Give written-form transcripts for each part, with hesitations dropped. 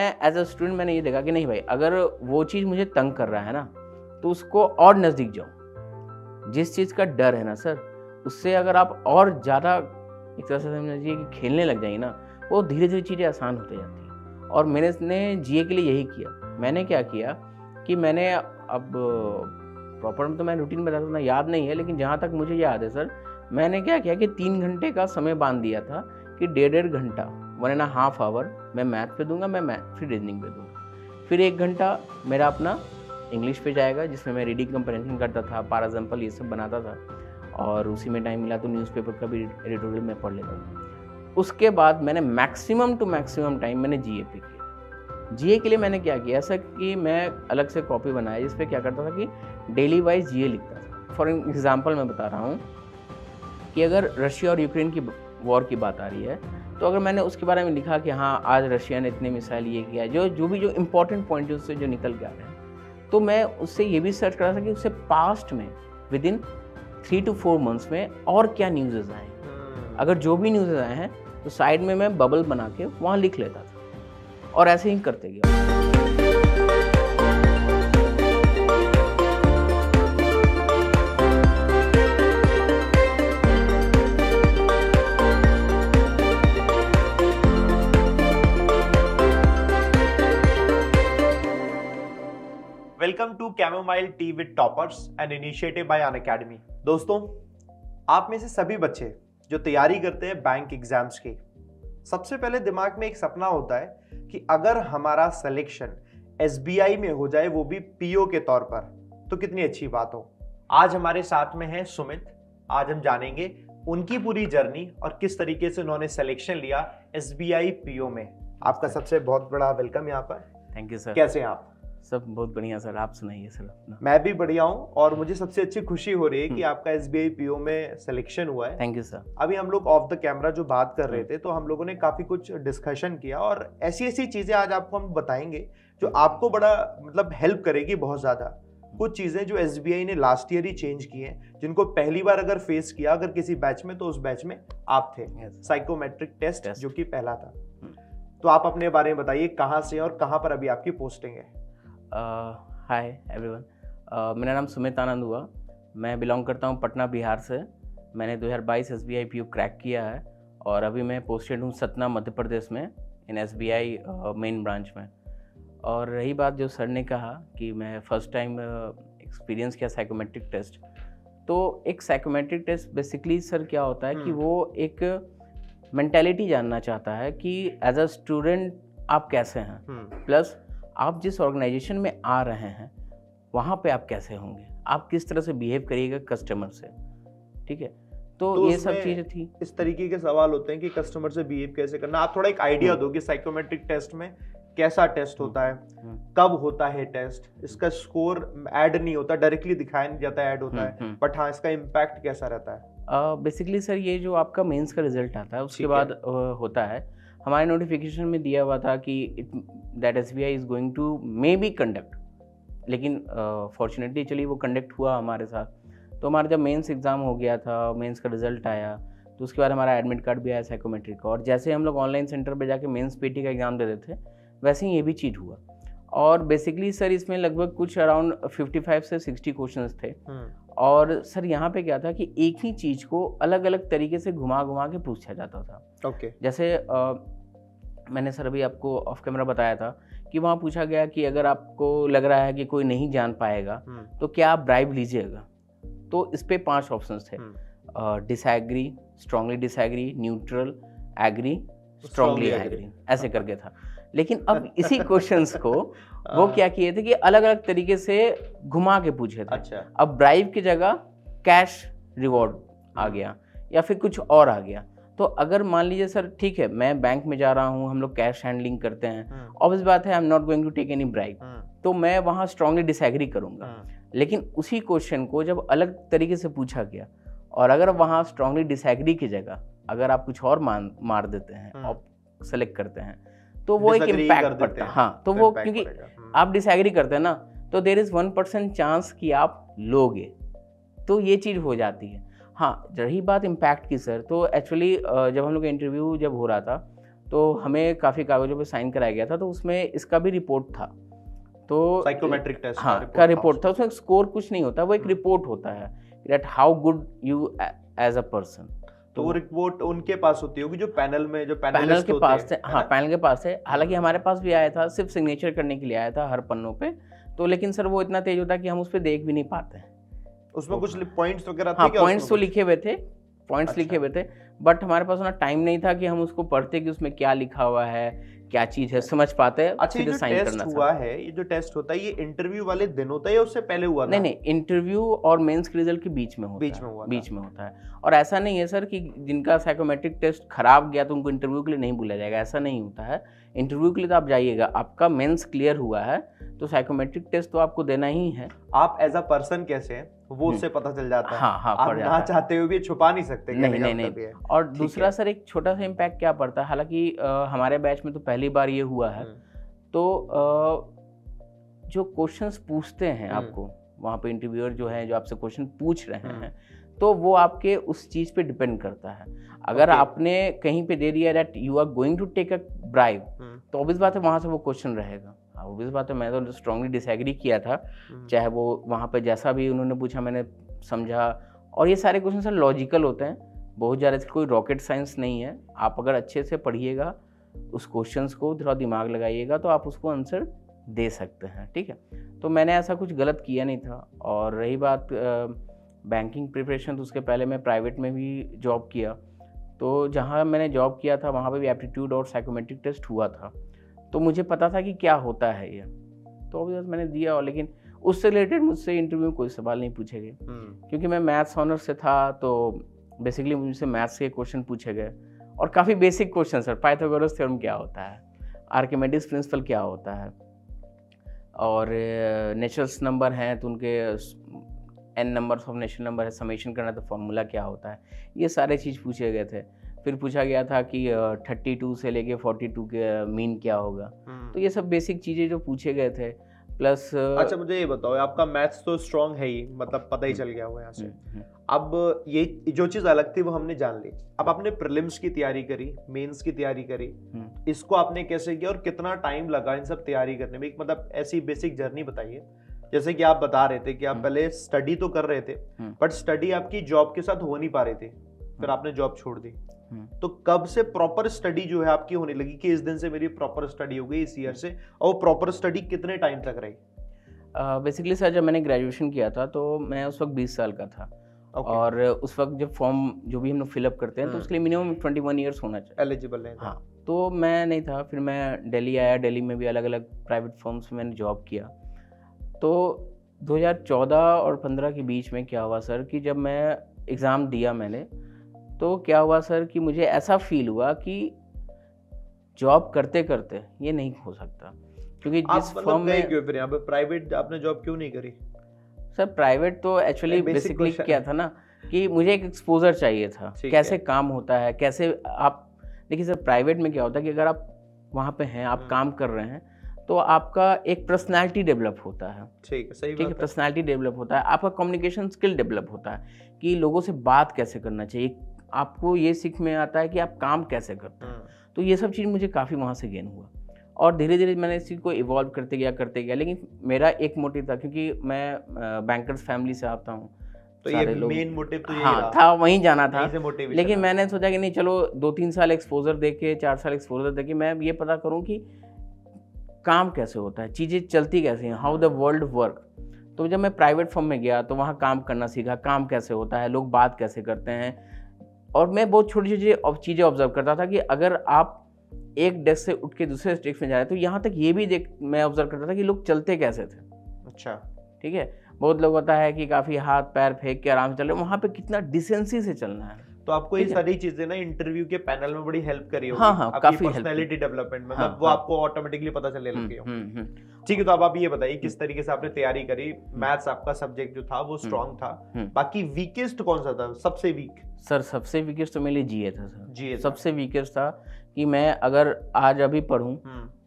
As a student मैंने ये देखा कि नहीं भाई, अगर वो चीज़ मुझे तंग कर रहा है ना तो उसको और नज़दीक जाओ। जिस चीज़ का डर है ना सर, उससे अगर आप और ज़्यादा एक तरह से समझिए कि खेलने लग जाएंगे ना, वो धीरे धीरे चीज़ें आसान होते जाती हैं। और मैंने जीए के लिए यही किया। मैंने क्या किया कि मैंने अब प्रॉपर तो मैं रूटीन बताता हूँ ना, याद नहीं है, लेकिन जहाँ तक मुझे याद है सर, मैंने क्या किया कि 3 घंटे का समय बांध दिया था कि 1.5 घंटा 1.5 आवर मैं मैथ पे दूंगा, मैं फिर रीजनिंग पे दूंगा। फिर 1 घंटा मेरा अपना इंग्लिश पे जाएगा, जिसमें मैं रीडिंग कंप्रेhension करता था, पार एग्जाम्पल ये सब बनाता था, और उसी में टाइम मिला तो न्यूज़पेपर का भी एडिटोरियल में पढ़ लेता था। उसके बाद मैंने मैक्सिमम टू मैक्सिमम टाइम मैंने जीए पे किया। जीए के लिए मैंने क्या किया ऐसा कि मैं अलग से कॉपी बनाया, जिस पे क्या करता था कि डेली वाइज जीए लिखता था। फॉर एग्जाम्पल मैं बता रहा हूँ कि अगर रशिया और यूक्रेन की वॉर की बात आ रही है, तो अगर मैंने उसके बारे में लिखा कि हाँ आज रशिया ने इतने मिसाइल ये किया, जो इंपॉर्टेंट पॉइंट है उससे जो निकल के आ रहे हैं, तो मैं उससे ये भी सर्च करा था कि उससे पास्ट में विद इन 3 to 4 मंथ्स में और क्या न्यूज़ आए हैं। अगर जो भी न्यूज़ आए हैं तो साइड में मैं बबल बना के वहाँ लिख लेता था, और ऐसे ही करते गया। Welcome to chamomile tea with toppers, an initiative by Unacademy. दोस्तों, आप में से सभी बच्चे जो तैयारी करते हैं बैंक एग्जाम्स की, सबसे पहले दिमाग में एक सपना होता है कि अगर हमारा सिलेक्शन एसबीआई में हो जाए, वो भी पीओ के तौर पर, तो कितनी अच्छी बात हो। आज हमारे साथ में है सुमित। आज हम जानेंगे उनकी पूरी जर्नी और किस तरीके से उन्होंने सिलेक्शन लिया एसबीआई पीओ में। आपका सबसे बहुत बड़ा वेलकम यहाँ पर। Thank you sir. कैसे हैं आप? सब बहुत बढ़िया सर, आप सुनाइए सर अपना। मैं भी बढ़िया हूँ, और मुझे सबसे अच्छी खुशी हो रही है कि आपका एसबीआई पीओ में सिलेक्शन हुआ है। Thank you sir. अभी हम लोग ऑफ द कैमरा जो बात कर रहे थे, तो हम लोगों ने काफी कुछ डिस्कशन किया, और ऐसी ऐसी चीजें आज आपको हम बताएंगे जो आपको बड़ा मतलब हेल्प करेगी बहुत ज्यादा। कुछ चीजें जो एसबीआई ने लास्ट ईयर ही चेंज की हैं, जिनको पहली बार अगर फेस किया अगर किसी बैच में, तो उस बैच में आप थे। साइकोमेट्रिक टेस्ट जो कि पहला था। तो आप अपने बारे में बताइए, कहाँ से और कहाँ पर अभी आपकी पोस्टिंग है? हाय एवरीवन, मेरा नाम सुमित आनंद हुआ। मैं बिलोंग करता हूँ पटना, बिहार से। मैंने 2022 एसबीआई पीओ क्रैक किया है, और अभी मैं पोस्टेड हूँ सतना, मध्य प्रदेश में, इन एसबीआई मेन ब्रांच में। और रही बात जो सर ने कहा कि मैं फर्स्ट टाइम एक्सपीरियंस किया साइकोमेट्रिक टेस्ट, तो एक साइकोमेट्रिक टेस्ट बेसिकली सर क्या होता है कि वो एक मेंटालिटी जानना चाहता है कि एज अ स्टूडेंट आप कैसे हैं, प्लस आप जिस ऑर्गेनाइजेशन में आ रहे हैं वहाँ पे आप कैसे होंगे, आप किस तरह से बिहेव करिएगा कस्टमर से। ठीक है, तो ये सब चीज़ें थी। इस तरीके के सवाल होते हैं कि कस्टमर से बिहेव कैसे करना। आप थोड़ा एक आइडिया दो कि साइकोमेट्रिक टेस्ट में कैसा टेस्ट होता है, कब होता है टेस्ट, इसका स्कोर ऐड नहीं होता, डायरेक्टली दिखाया नहीं जाता, ऐड होता है, बट हाँ इसका इम्पैक्ट कैसा रहता है? बेसिकली सर ये जो आपका मेंस का रिजल्ट आता है उसके बाद होता है, हमारे नोटिफिकेशन में दिया हुआ था कि that SBI is going to may be conduct, लेकिन फॉर्चुनेटली चलिए वो कंडक्ट हुआ हमारे साथ। तो हमारा जब मेंस एग्ज़ाम हो गया था, मेंस का रिजल्ट आया, तो उसके बाद हमारा एडमिट कार्ड भी आया साइकोमेट्रिक का, और जैसे हम लोग ऑनलाइन सेंटर पे जाके मेंस पीटी का एग्ज़ाम देते थे, वैसे ही ये भी चीज़ हुआ। और बेसिकली सर इसमें लगभग कुछ अराउंड 55 से 60 क्वेश्चंस थे। और सर यहाँ पे क्या था कि एक ही चीज़ को अलग अलग तरीके से घुमा घुमा के पूछा जाता था। ओके। जैसे मैंने सर अभी आपको ऑफ कैमरा बताया था कि वहाँ पूछा गया कि अगर आपको लग रहा है कि कोई नहीं जान पाएगा तो क्या आप ब्राइब लीजिएगा। तो इस पे 5 ऑप्शंस थे, disagree, strongly disagree, neutral, agree, strongly agree, ऐसे करके था। लेकिन अब इसी क्वेश्चंस को वो क्या किए थे कि अलग अलग तरीके से घुमा के पूछे थे। अच्छा। अब ब्राइब की जगह कैश रिवॉर्ड आ गया या फिर कुछ और आ गया। तो अगर मान लीजिए सर ठीक है मैं बैंक में जा रहा हूँ, हम लोग कैश हैंडलिंग करते हैं, ऑब्वियस बात है I am not going to take any bribe, तो मैं वहाँ स्ट्रांगली डिसएग्री करूँगा। लेकिन उसी क्वेश्चन को जब अलग तरीके से पूछा गया, और अगर वहाँ स्ट्रांगली डिसएग्री की जगह अगर आप कुछ और मार देते हैं और सेलेक्ट करते हैं, तो वो एक इम्पैक्ट पड़ता है। हाँ, तो वो क्योंकि आप डिसएग्री करते हैं ना, तो देयर इज 1% चांस कि आप लोगे, तो ये चीज़ हो जाती है। हाँ, रही बात इम्पैक्ट की सर, तो एक्चुअली जब हम लोग का इंटरव्यू जब हो रहा था, तो हमें काफ़ी कागज़ों पे साइन कराया गया था, तो उसमें इसका भी रिपोर्ट था। तो साइकोमेट्रिक टेस्ट हाँ का रिपोर्ट था, उसमें स्कोर कुछ नहीं होता, वो एक रिपोर्ट होता है that how good you as a person. तो वो रिपोर्ट उनके पास होती होगी जो पैनल में जो पैनल के पास थे, हाँ पैनल के पास है। हाँ। हालांकि हमारे पास भी आया था, सिर्फ सिग्नेचर करने के लिए आया था हर पन्नों पे, तो लेकिन सर वो इतना तेज होता है कि हम उस पर देख भी नहीं पाते हैं। उसमें कुछ पॉइंट्स वगैरह थे हाँ क्या? पॉइंट्स तो लिखे हुए थे, पॉइंट्स अच्छा। लिखे हुए थे, बट हमारे पास उतना टाइम नहीं था कि हम उसको पढ़ते कि उसमें क्या लिखा हुआ है, क्या चीज़ है, समझ पाते हैं। अच्छा, ये जो टेस्ट हुआ है, ये जो टेस्ट होता है, ये इंटरव्यू वाले दिन होता है या उससे पहले हुआ था? नहीं, इंटरव्यू और मेंस के रिजल्ट के बीच में होता है। बीच में होता है। और ऐसा नहीं है सर कि जिनका साइकोमेट्रिक टेस्ट खराब गया तो उनको इंटरव्यू के लिए नहीं बुलाया जाएगा, ऐसा नहीं होता है। इंटरव्यू के लिए तो आप जाइएगा, आपका मेंस क्लियर हुआ है तो साइकोमेट्रिक टेस्ट तो आपको देना ही है। आप एज अ पर्सन कैसे हैं वो उससे पता चल जाता है। हाँ, आप ना चाहते हुए भी छुपा नहीं सकते। नहीं। और दूसरा सर एक छोटा सा इम्पैक्ट क्या पड़ता है, हालांकि हमारे बैच में तो पहली बार ये हुआ है, तो जो क्वेश्चंस पूछते हैं आपको वहाँ पे इंटरव्यूअर जो है, जो आपसे क्वेश्चन पूछ रहे हैं, तो वो आपके उस चीज़ पे डिपेंड करता है। अगर आपने कहीं पे दे दिया that you are going to take a bribe, तो ऑब्वियस बात है वहाँ से वो क्वेश्चन रहेगा। ऑब्वियस बात है, मैं तो स्ट्रांगली डिसएग्री किया था, चाहे वो वहाँ पे जैसा भी उन्होंने पूछा मैंने समझा। और ये सारे क्वेश्चन सर लॉजिकल होते हैं, बहुत ज़्यादा कोई रॉकेट साइंस नहीं है। आप अगर अच्छे से पढ़िएगा उस क्वेश्चंस को, थोड़ा दिमाग लगाइएगा तो आप उसको आंसर दे सकते हैं, ठीक है। तो मैंने ऐसा कुछ गलत किया नहीं था। और रही बात बैंकिंग प्रिपरेशन, तो उसके पहले मैं प्राइवेट में भी जॉब किया, तो जहाँ मैंने जॉब किया था वहाँ पे भी एप्टीट्यूड और साइकोमेट्रिक टेस्ट हुआ था, तो मुझे पता था कि क्या होता है ये, तो अभी मैंने दिया। और लेकिन उससे रिलेटेड मुझसे इंटरव्यू कोई सवाल नहीं पूछे गए, क्योंकि मैं मैथ्स ऑनर से था, तो बेसिकली मुझसे मैथ्स के क्वेश्चन पूछे गए और काफ़ी basic question sir. Pythagoras theorem क्या होता है, आर्किमिडीज प्रिंसिपल क्या होता है, और नेचुरल्स नंबर हैं तो उनके n numbers of natural number है, समेशन करना तो फॉर्मूला क्या होता है, ये सारे चीज़ पूछे गए थे। फिर पूछा गया था कि 32 से लेके 42 के मीन क्या होगा, तो ये सब बेसिक चीज़ें जो पूछे गए थे। प्लस अच्छा मुझे ये बताओ, आपका मैथ्स तो स्ट्रांग है ही, मतलब पता ही चल गया हुआ यहाँ से। अब ये जो चीज़ अलग थी वो हमने जान ली। अब आपने प्रीलिम्स की तैयारी करी, मेंस की तैयारी करी, इसको आपने कैसे किया और कितना टाइम लगा इन सब तैयारी करने में? एक मतलब ऐसी बेसिक जर्नी बताइए। जैसे कि आप बता रहे थे कि आप पहले स्टडी तो कर रहे थे, बट स्टडी आपकी जॉब के साथ हो नहीं पा रही थी, फिर आपने जॉब छोड़ दी। तो कब से प्रॉपर स्टडी जो है आपकी होने लगी कि इस दिन से मेरी प्रॉपर स्टडी हो गई, इस ईयर से? और प्रॉपर स्टडी कितने टाइम तक रही? बेसिकली सर जब मैंने ग्रेजुएशन किया था तो मैं उस वक्त 20 साल का था। और उस वक्त जब फॉर्म जो भी हम लोग फिलअप करते हैं तो उसके लिए मिनिमम 21 ईयर्स होना चाहिए, एलिजिबल है। हाँ, तो मैं नहीं था। फिर मैं दिल्ली आया, दिल्ली में भी अलग अलग प्राइवेट फर्म्स में मैंने जॉब किया। तो 2014 और 15 के बीच में क्या हुआ सर कि जब मैं एग्ज़ाम दिया मैंने, तो क्या हुआ सर कि मुझे ऐसा फील हुआ कि जॉब करते करते ये नहीं हो सकता, क्योंकि जिस फर्म में फिर यहाँ पे प्राइवेट आपने जॉब क्यों नहीं करी? सर प्राइवेट तो एक्चुअली बेसिकली क्या था ना कि मुझे एक एक्सपोजर चाहिए था, कैसे काम होता है, कैसे आप देखिए सर प्राइवेट में क्या होता है कि अगर आप वहाँ पे हैं, आप काम कर रहे हैं, तो आपका एक पर्सनालिटी डेवलप होता है। ठीक है, सही ठीक है, पर्सनालिटी डेवलप होता है, आपका कम्युनिकेशन स्किल डेवलप होता है कि लोगों से बात कैसे करना चाहिए, आपको ये सीख में आता है कि आप काम कैसे करते हैं। तो ये सब चीज़ मुझे काफ़ी वहाँ से गेन हुआ और धीरे धीरे मैंने इस चीज़ को इवॉल्व करते गया। लेकिन मेरा एक मोटिव था, क्योंकि मैं बैंकर्स फैमिली से आता हूँ, तो ये मेन मोटिव तो यही हाँ था, वहीं जाना था। लेकिन मैंने सोचा कि नहीं चलो 2-3 साल एक्सपोजर देके, 4 साल एक्सपोजर देके मैं ये पता करूँ कि काम कैसे होता है, चीज़ें चलती कैसे हैं, हाउ द वर्ल्ड वर्क। तो जब मैं प्राइवेट फर्म में गया तो वहाँ काम करना सीखा, काम कैसे होता है, लोग बात कैसे करते हैं। और मैं बहुत छोटी छोटी चीज़ें ऑब्जर्व करता था कि अगर आप एक डेस्क से उठ के दूसरे डेस्क में जा रहे हैं, तो यहाँ तक ये भी मैं ऑब्जर्व करता था कि लोग चलते कैसे थे। अच्छा, ठीक है, बहुत लोग होता है कि काफ़ी हाथ पैर फेंक के आराम से चल रहे हैं, वहाँ पे कितना डिसेंसी से चलना है। तो आपको ये सारी चीजें ना इंटरव्यू के पैनल में बड़ी हेल्प करी होगी। हाँ, काफी पर्सनैलिटी डेवलपमेंट में, मतलब वो आपको ऑटोमेटिकली पता चलने लग गया। ठीक है, तो अब आप ये बताइए किस तरीके से आपने तैयारी करी। मैथ्स आपका सब्जेक्ट जो था वो स्ट्रांग था, बाकी वीकेस्ट कौन सा था, सबसे वीक? सर सबसे वीकेस्ट तो मेरे लिए जीए था सर। जीए सबसे वीकेस्ट था कि मैं अगर आज अभी पढ़ूं,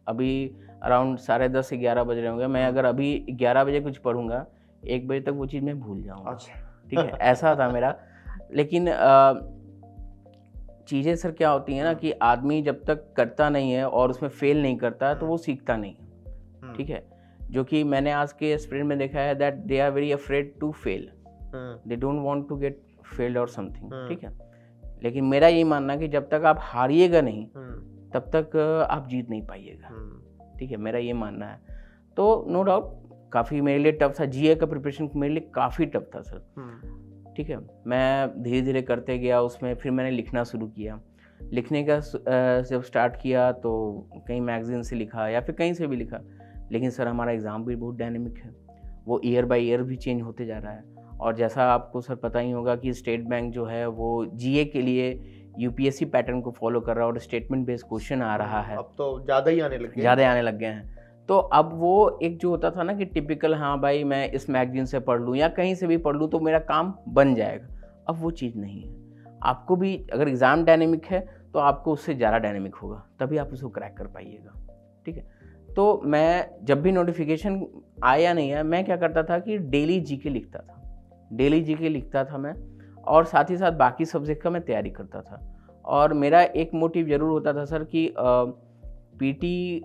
अभी अराउंड 10:30-11 बज रहे होंगे, मैं अगर अभी 11 बजे कुछ पढ़ूंगा, 1 बजे तक वो चीज़ मैं भूल जाऊंगा। अच्छा, ठीक है, ऐसा था मेरा। लेकिन चीज़ें सर क्या होती हैं ना कि आदमी जब तक करता नहीं है और उसमें फेल नहीं करता है तो वो सीखता नहीं है, ठीक है। जो कि मैंने आज के स्टूडेंट में देखा है that they are very afraid to fail, they don't want to get failed और समथिंग, ठीक है। लेकिन मेरा ये मानना है कि जब तक आप हारिएगा नहीं तब तक आप जीत नहीं पाइएगा, ठीक है, मेरा ये मानना है। तो नो डाउट काफ़ी मेरे लिए टफ था, जीए का प्रिपरेशन मेरे लिए काफ़ी टफ था सर, ठीक है। मैं धीरे धीरे करते गया उसमें, फिर मैंने लिखना शुरू किया। लिखने का जब स्टार्ट किया तो कहीं मैगजीन से लिखा या फिर कहीं से भी लिखा, लेकिन सर हमारा एग्ज़ाम भी बहुत डायनेमिक है, वो ईयर बाय ईयर भी चेंज होते जा रहा है। और जैसा आपको सर पता ही होगा कि स्टेट बैंक जो है वो जीए के लिए यूपीएससी पैटर्न को फॉलो कर रहा है और स्टेटमेंट बेस्ड क्वेश्चन आ रहा है। अब तो ज़्यादा ही आने लग गए हैं। तो अब वो एक जो होता था ना कि टिपिकल, हाँ भाई मैं इस मैगजीन से पढ़ लूँ या कहीं से भी पढ़ लूँ तो मेरा काम बन जाएगा, अब वो चीज़ नहीं है। आपको भी अगर एग्ज़ाम डायनेमिक है तो आपको उससे ज़्यादा डायनेमिक होगा, तभी आप उसको क्रैक कर पाइएगा, ठीक है। तो मैं जब भी नोटिफिकेशन आया नहीं है, मैं क्या करता था कि डेली जीके लिखता था मैं, और साथ ही साथ बाकी सब्जेक्ट का मैं तैयारी करता था। और मेरा एक मोटिव ज़रूर होता था सर कि पीटी,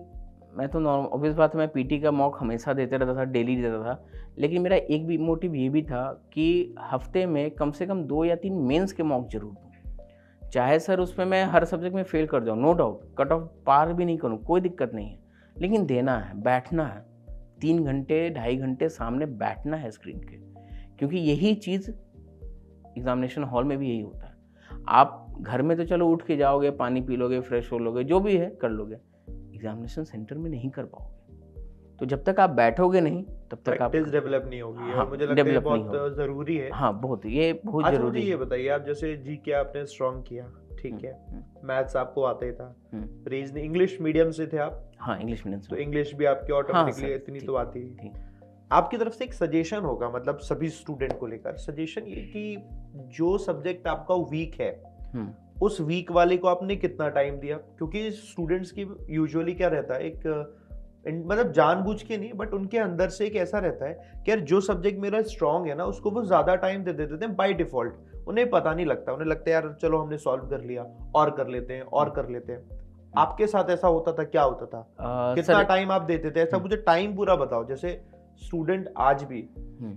मैं तो ऑब्वियस बात है मैं पीटी का मॉक हमेशा देते रहता था, डेली देता था, लेकिन मेरा एक भी मोटिव ये भी था कि हफ्ते में कम से कम 2 या 3 मेंस के मॉक जरूर दूँ। चाहे सर उसमें मैं हर सब्जेक्ट में फेल कर जाऊँ, नो डाउट, कट ऑफ पार भी नहीं करूँ, कोई दिक्कत नहीं है, लेकिन देना है, बैठना है, 3 घंटे 2.5 घंटे सामने बैठना है स्क्रीन के, क्योंकि यही चीज़ एग्जामिनेशन हॉल में भी यही होता है। आप घर में तो चलो उठ के जाओगे, पानी पी लोगे, फ्रेश हो लोगे, जो भी है कर लोगे, एग्जामिनेशन सेंटर में नहीं कर पाओगे। तो जब तक आप बैठोगे नहीं तब तक आप डेवलप नहीं होगी। हाँ, मुझे लगता है बहुत जरूरी है। हाँ, बहुत, ये बहुत जरूरी है। ये बताइए, आप जैसे जीके आपने स्ट्रॉन्ग किया, ठीक है, मैथ्स आपको आता ही था, रीजनिंग, इंग्लिश मीडियम से थे आप? हाँ, इंग्लिश मीडियम से, तो इंग्लिश भी आपकी ऑटोमेटिकली इतनी तो आती थी। आपकी तरफ से एक सजेशन होगा, मतलब सभी स्टूडेंट को लेकर सजेशन ये कि जो सब्जेक्ट आपका वीक है उस वीक वाले को आपने कितना टाइम दिया? क्योंकि स्टूडेंट्स की यूजुअली क्या रहता है, एक मतलब जानबूझ के नहीं, बट उनके अंदर से एक ऐसा रहता है कि यार जो सब्जेक्ट मेरा स्ट्रांग है ना उसको वो ज्यादा टाइम दे देते हैं बाय डिफॉल्ट, उन्हें पता नहीं लगता, उन्हें लगता है यार चलो हमने सॉल्व कर लिया और कर लेते हैं और कर लेते हैं। आपके साथ ऐसा होता था? क्या होता था? कितना टाइम आप देते थे? ऐसा मुझे टाइम पूरा बताओ। जैसे स्टूडेंट आज भी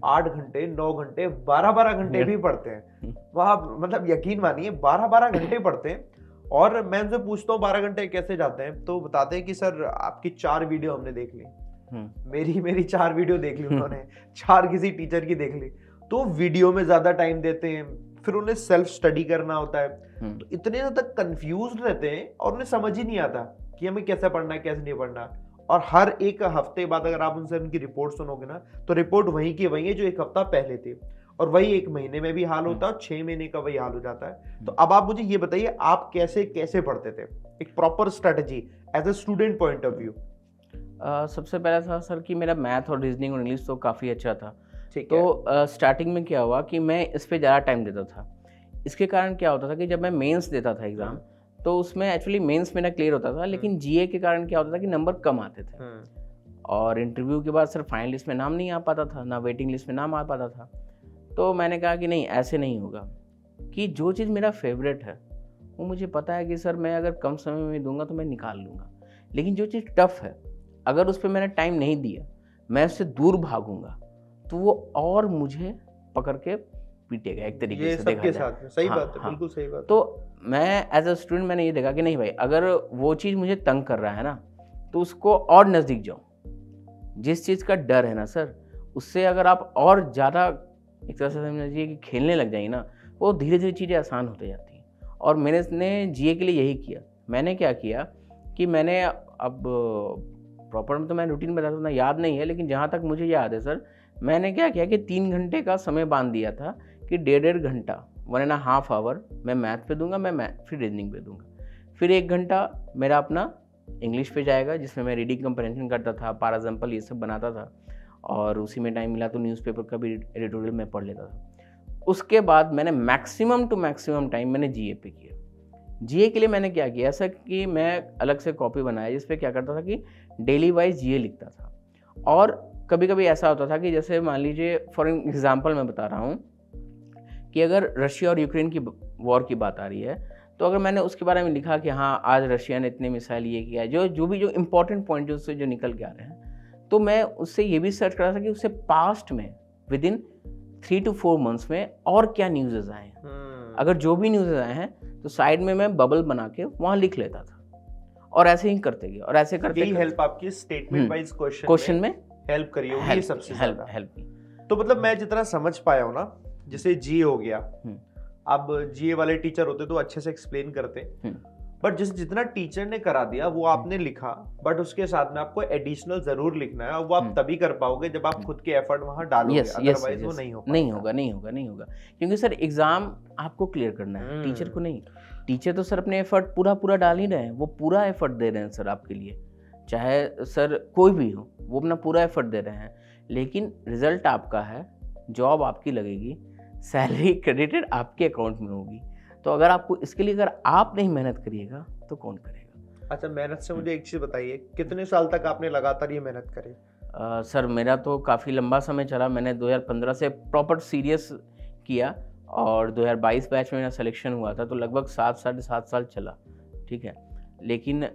8 घंटे 9 घंटे 12-12 घंटे भी पढ़ते हैं, वहाँ मतलब यकीन मानिए 12-12 घंटे पढ़ते हैं। और मैं उनसे पूछता हूँ 12 घंटे कैसे जाते हैं, तो बताते हैं कि सर आपकी 4 वीडियो हमने देख ली, मेरी 4 वीडियो देख ली उन्होंने, 4 किसी टीचर की देख ली, तो वीडियो में ज्यादा टाइम देते हैं, फिर उन्हें सेल्फ स्टडी करना होता है, तो इतने ज्यादा कंफ्यूज रहते हैं और उन्हें समझ ही नहीं आता कि हमें कैसे पढ़ना है कैसे नहीं पढ़ना। और हर एक हफ्ते बाद अगर आप उनसे उनकी रिपोर्ट सुनोगे ना, तो रिपोर्ट वही की वही है जो एक हफ्ता पहले थी, और वही 1 महीने में भी हाल होता है और 6 महीने का वही हाल हो जाता है। तो अब आप मुझे ये बताइए, आप कैसे कैसे पढ़ते थे, एक proper strategy as a student point of view? सबसे पहला था सर कि मेरा मैथ और रीजनिंग और इंग्लिश तो काफ़ी अच्छा था, तो स्टार्टिंग में क्या हुआ कि मैं इस पर ज़्यादा टाइम देता था। इसके कारण क्या होता था कि जब मैं मेंस देता था एग्ज़ाम, तो उसमें एक्चुअली मेंस मेरा क्लियर होता था, लेकिन जीए के कारण क्या होता था कि नंबर कम आते थे, और इंटरव्यू के बाद सर फाइनल लिस्ट में नाम नहीं आ पाता था, ना वेटिंग लिस्ट में नाम आ पाता था। तो मैंने कहा कि नहीं, ऐसे नहीं होगा, कि जो चीज़ मेरा फेवरेट है वो मुझे पता है कि सर मैं अगर कम समय में दूंगा तो मैं निकाल लूँगा, लेकिन जो चीज़ टफ है अगर उस पर मैंने टाइम नहीं दिया, मैं उससे दूर भागूंगा, तो वो और मुझे पकड़ के पीटेगा एक तरीके से, देखा जाए। सही बात है, बिल्कुल सही बात। तो मैं एज अ स्टूडेंट मैंने ये देखा कि नहीं भाई, अगर वो चीज़ मुझे तंग कर रहा है ना तो उसको और नज़दीक जाओ। जिस चीज़ का डर है ना सर, उससे अगर आप और ज़्यादा एक तरह से समझिए कि खेलने लग जाएंगे ना, वो धीरे धीरे चीज़ें आसान होते जाती हैं। और मैंने जीए के लिए यही किया। मैंने क्या किया कि मैंने अब प्रॉपर में तो मैं रूटीन बताता हूँ ना, याद नहीं है, लेकिन जहाँ तक मुझे याद है सर, मैंने क्या किया कि 3 घंटे का समय बांध दिया था कि 1.5 घंटा 1.5 आवर मैं मैथ पे दूंगा, मैं फिर रीजनिंग पे दूंगा, फिर 1 घंटा मेरा अपना इंग्लिश पे जाएगा जिसमें मैं रीडिंग कंप्रेhension करता था, पार एग्जाम्पल ये सब बनाता था, और उसी में टाइम मिला तो न्यूज़पेपर का भी एडिटोरियल में पढ़ लेता था। उसके बाद मैंने मैक्सिमम टू मैक्सिमम टाइम मैंने जीए पे किया। जीए के लिए मैंने क्या किया, ऐसा कि मैं अलग से कॉपी बनाया जिस पे क्या करता था कि डेली वाइज जीए लिखता था। और कभी कभी ऐसा होता था कि जैसे मान लीजिए फॉर एग्जांपल मैं बता रहा हूँ कि अगर रशिया और यूक्रेन की वॉर की बात आ रही है, तो अगर मैंने उसके बारे में लिखा कि हाँ आज रशिया ने इतने मिसाइल ये किया, जो इम्पोर्टेंट पॉइंट जो उससे जो निकल के आ रहे हैं, तो मैं उससे ये भी सर्च करा था कि उससे पास्ट में विद इन 3 to 4 months में और क्या न्यूज़ आए हैं। अगर जो भी न्यूज़ आए हैं तो साइड में मैं बबल बना के वहाँ लिख लेता था, और ऐसे ही करते गए, और ऐसे करते हेल्प आपकी स्टेटमेंट वाइज क्वेश्चन में हेल्प करी होगी सबसे ज्यादा हेल्प। तो मतलब मैं जितना समझ पाया हूँ ना, जैसे जी हो गया, अब जीए वाले टीचर होते तो अच्छे से एक्सप्लेन करते, बट जितना टीचर ने करा दिया वो आपने लिखा, बट उसके साथ में आपको एडिशनल जरूर लिखना है, और वो आप तभी कर पाओगे जब आप खुद के एफर्ट वहां डालोगे, अदरवाइज वो नहीं होगा। क्योंकि सर एग्जाम आपको क्लियर करना है, टीचर को नहीं। टीचर तो सर अपने एफर्ट पूरा डाल ही रहे हैं, वो पूरा एफर्ट दे रहे हैं सर आपके लिए, चाहे सर कोई भी हो, वो अपना पूरा एफर्ट दे रहे हैं, लेकिन रिजल्ट आपका है, जॉब आपकी लगेगी, सैलरी क्रेडिटेड आपके अकाउंट में होगी। तो अगर आपको इसके लिए अगर आप नहीं मेहनत करिएगा तो कौन करेगा। अच्छा, मेहनत से मुझे एक चीज़ बताइए, कितने साल तक आपने लगातार ये मेहनत करी? सर मेरा तो काफ़ी लंबा समय चला। मैंने 2015 से प्रॉपर सीरियस किया, और 2022 बैच में मेरा सिलेक्शन हुआ था, तो लगभग 7-7.5 साल चला, ठीक है। लेकिन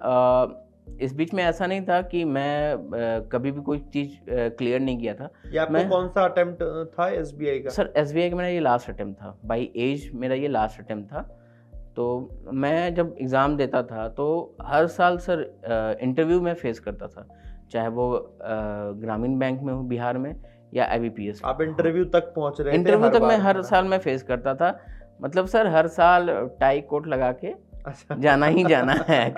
इस बीच में ऐसा नहीं था कि मैं कभी भी कोई चीज़ क्लियर नहीं किया था। ये आपको कौन सा अटेम्प्ट था एसबीआई का? सर एसबीआई का मेरा ये लास्ट अटेम्प्ट था, बाई एज मेरा ये लास्ट अटेम्प्ट था। तो मैं जब एग्ज़ाम देता था तो हर साल सर इंटरव्यू में फेस करता था, चाहे वो ग्रामीण बैंक में हो बिहार में, या IBPS। आप इंटरव्यू तक पहुंच रहे थे? इंटरव्यू तक मैं हर साल में फेस करता था, मतलब सर हर साल टाई कोट लगा के जाना ही जाना है,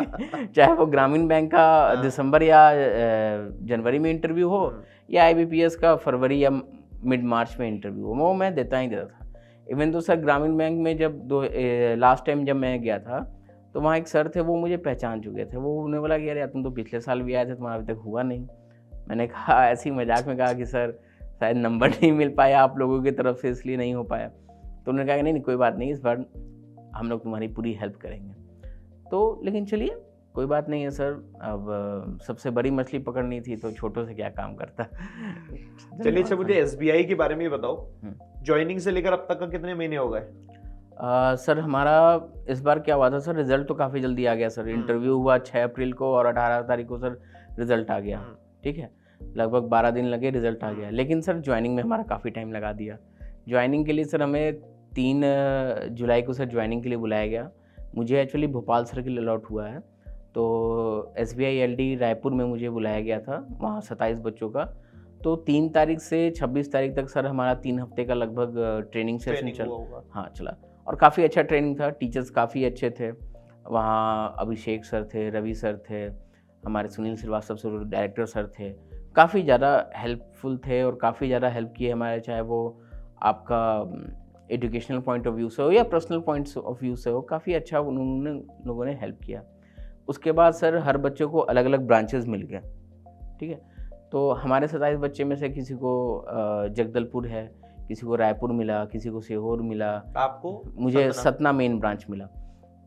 चाहे वो ग्रामीण बैंक का दिसंबर या जनवरी में इंटरव्यू हो, या IBPS का फरवरी या मिड मार्च में इंटरव्यू हो, वो मैं देता ही देता था। इवन तो सर ग्रामीण बैंक में जब लास्ट टाइम जब मैं गया था, तो वहाँ एक सर थे, वो मुझे पहचान चुके थे। वो उन्हें बोला कि यार तुम तो पिछले साल भी आए थे, तुम्हारा अभी तक हुआ नहीं। मैंने कहा ऐसे ही मजाक में कहा कि सर शायद नंबर नहीं मिल पाया आप लोगों की तरफ से, इसलिए नहीं हो पाया। तो उन्होंने कहा कि नहीं कोई बात नहीं, इस बार हम लोग तुम्हारी पूरी हेल्प करेंगे। तो लेकिन चलिए कोई बात नहीं है सर, अब सबसे बड़ी मछली पकड़नी थी, तो छोटों से क्या काम करता। चलिए अच्छा, मुझे SBI के बारे में बताओ, ज्वाइनिंग से लेकर अब तक का कितने महीने हो गए? सर हमारा इस बार क्या हुआ था सर, रिजल्ट तो काफ़ी जल्दी आ गया सर। इंटरव्यू हुआ 6 अप्रैल को, और 18 तारीख को सर रिजल्ट आ गया, ठीक है। लगभग 12 दिन लगे, रिजल्ट आ गया। लेकिन सर ज्वाइनिंग में हमारा काफ़ी टाइम लगा दिया। ज्वाइनिंग के लिए सर हमें 3 जुलाई को सर ज्वाइनिंग के लिए बुलाया गया। मुझे एक्चुअली भोपाल सर्किल अलॉट हुआ है, तो SBI LD रायपुर में मुझे बुलाया गया था, वहाँ 27 बच्चों का। तो 3 तारीख से 26 तारीख तक सर हमारा 3 हफ्ते का लगभग ट्रेनिंग सेशन चला, और काफ़ी अच्छा ट्रेनिंग था। टीचर्स काफ़ी अच्छे थे वहाँ, अभिषेक सर थे, रवि सर थे, हमारे Sunil Srivastava sir director sir थे, काफ़ी ज़्यादा हेल्पफुल थे, और काफ़ी ज़्यादा हेल्प किए हमारे, चाहे वो आपका एजुकेशनल पॉइंट ऑफ व्यू से हो या पर्सनल पॉइंट ऑफ व्यू से हो, काफ़ी अच्छा उन्होंने लोगों ने हेल्प किया। उसके बाद सर हर बच्चों को अलग अलग ब्रांचेस मिल गए, ठीक है। तो हमारे 27 बच्चे में से किसी को जगदलपुर है, किसी को रायपुर मिला, किसी को सीहोर मिला, आपको मुझे सतना मेन ब्रांच मिला।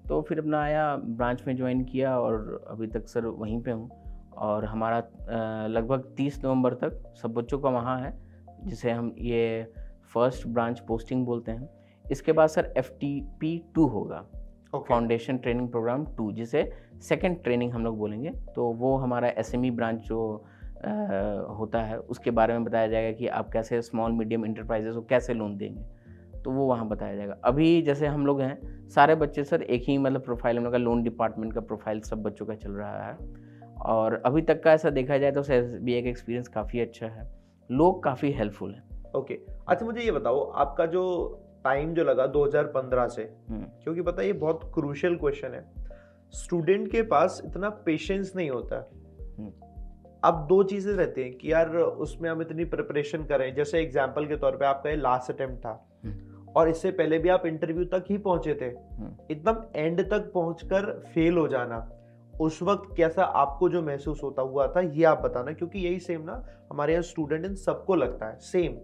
तो फिर अपना आया, ब्रांच में ज्वाइन किया, और अभी तक सर वहीं पे हूँ। और हमारा लगभग 30 नवंबर तक सब बच्चों का वहाँ है, जिसे हम ये फर्स्ट ब्रांच पोस्टिंग बोलते हैं। इसके बाद सर FTP 2 होगा, फाउंडेशन ट्रेनिंग प्रोग्राम 2, जिसे सेकंड ट्रेनिंग हम लोग बोलेंगे। तो वो हमारा SME ब्रांच जो होता है, उसके बारे में बताया जाएगा कि आप कैसे स्मॉल मीडियम इंटरप्राइजेस को कैसे लोन देंगे, तो वो वहाँ बताया जाएगा। अभी जैसे हम लोग हैं सारे बच्चे सर एक ही मतलब प्रोफाइल, हम लोग का लोन डिपार्टमेंट का प्रोफाइल सब बच्चों का चल रहा है, और अभी तक का ऐसा देखा जाए तो SBI का एक्सपीरियंस काफ़ी अच्छा है, लोग काफ़ी हेल्पफुल हैं। ओके, अच्छा मुझे ये बताओ, आपका जो टाइम जो लगा 2015 से, क्योंकि पता है ये बहुत क्रूशियल क्वेश्चन है, स्टूडेंट के पास इतना पेशेंस नहीं होता। अब 2 चीजें रहती हैं कि यार उसमें हम इतनी प्रिपरेशन करें, जैसे एग्जांपल के तौर पे आपका ये लास्ट अटेम्प्ट था, और इससे पहले भी आप इंटरव्यू तक ही पहुंचे थे, एकदम एंड तक पहुंचकर फेल हो जाना, उस वक्त कैसा आपको जो महसूस होता हुआ था, ये आप बताना। क्योंकि यही सेम ना हमारे यहाँ स्टूडेंट इन सबको लगता है सेम,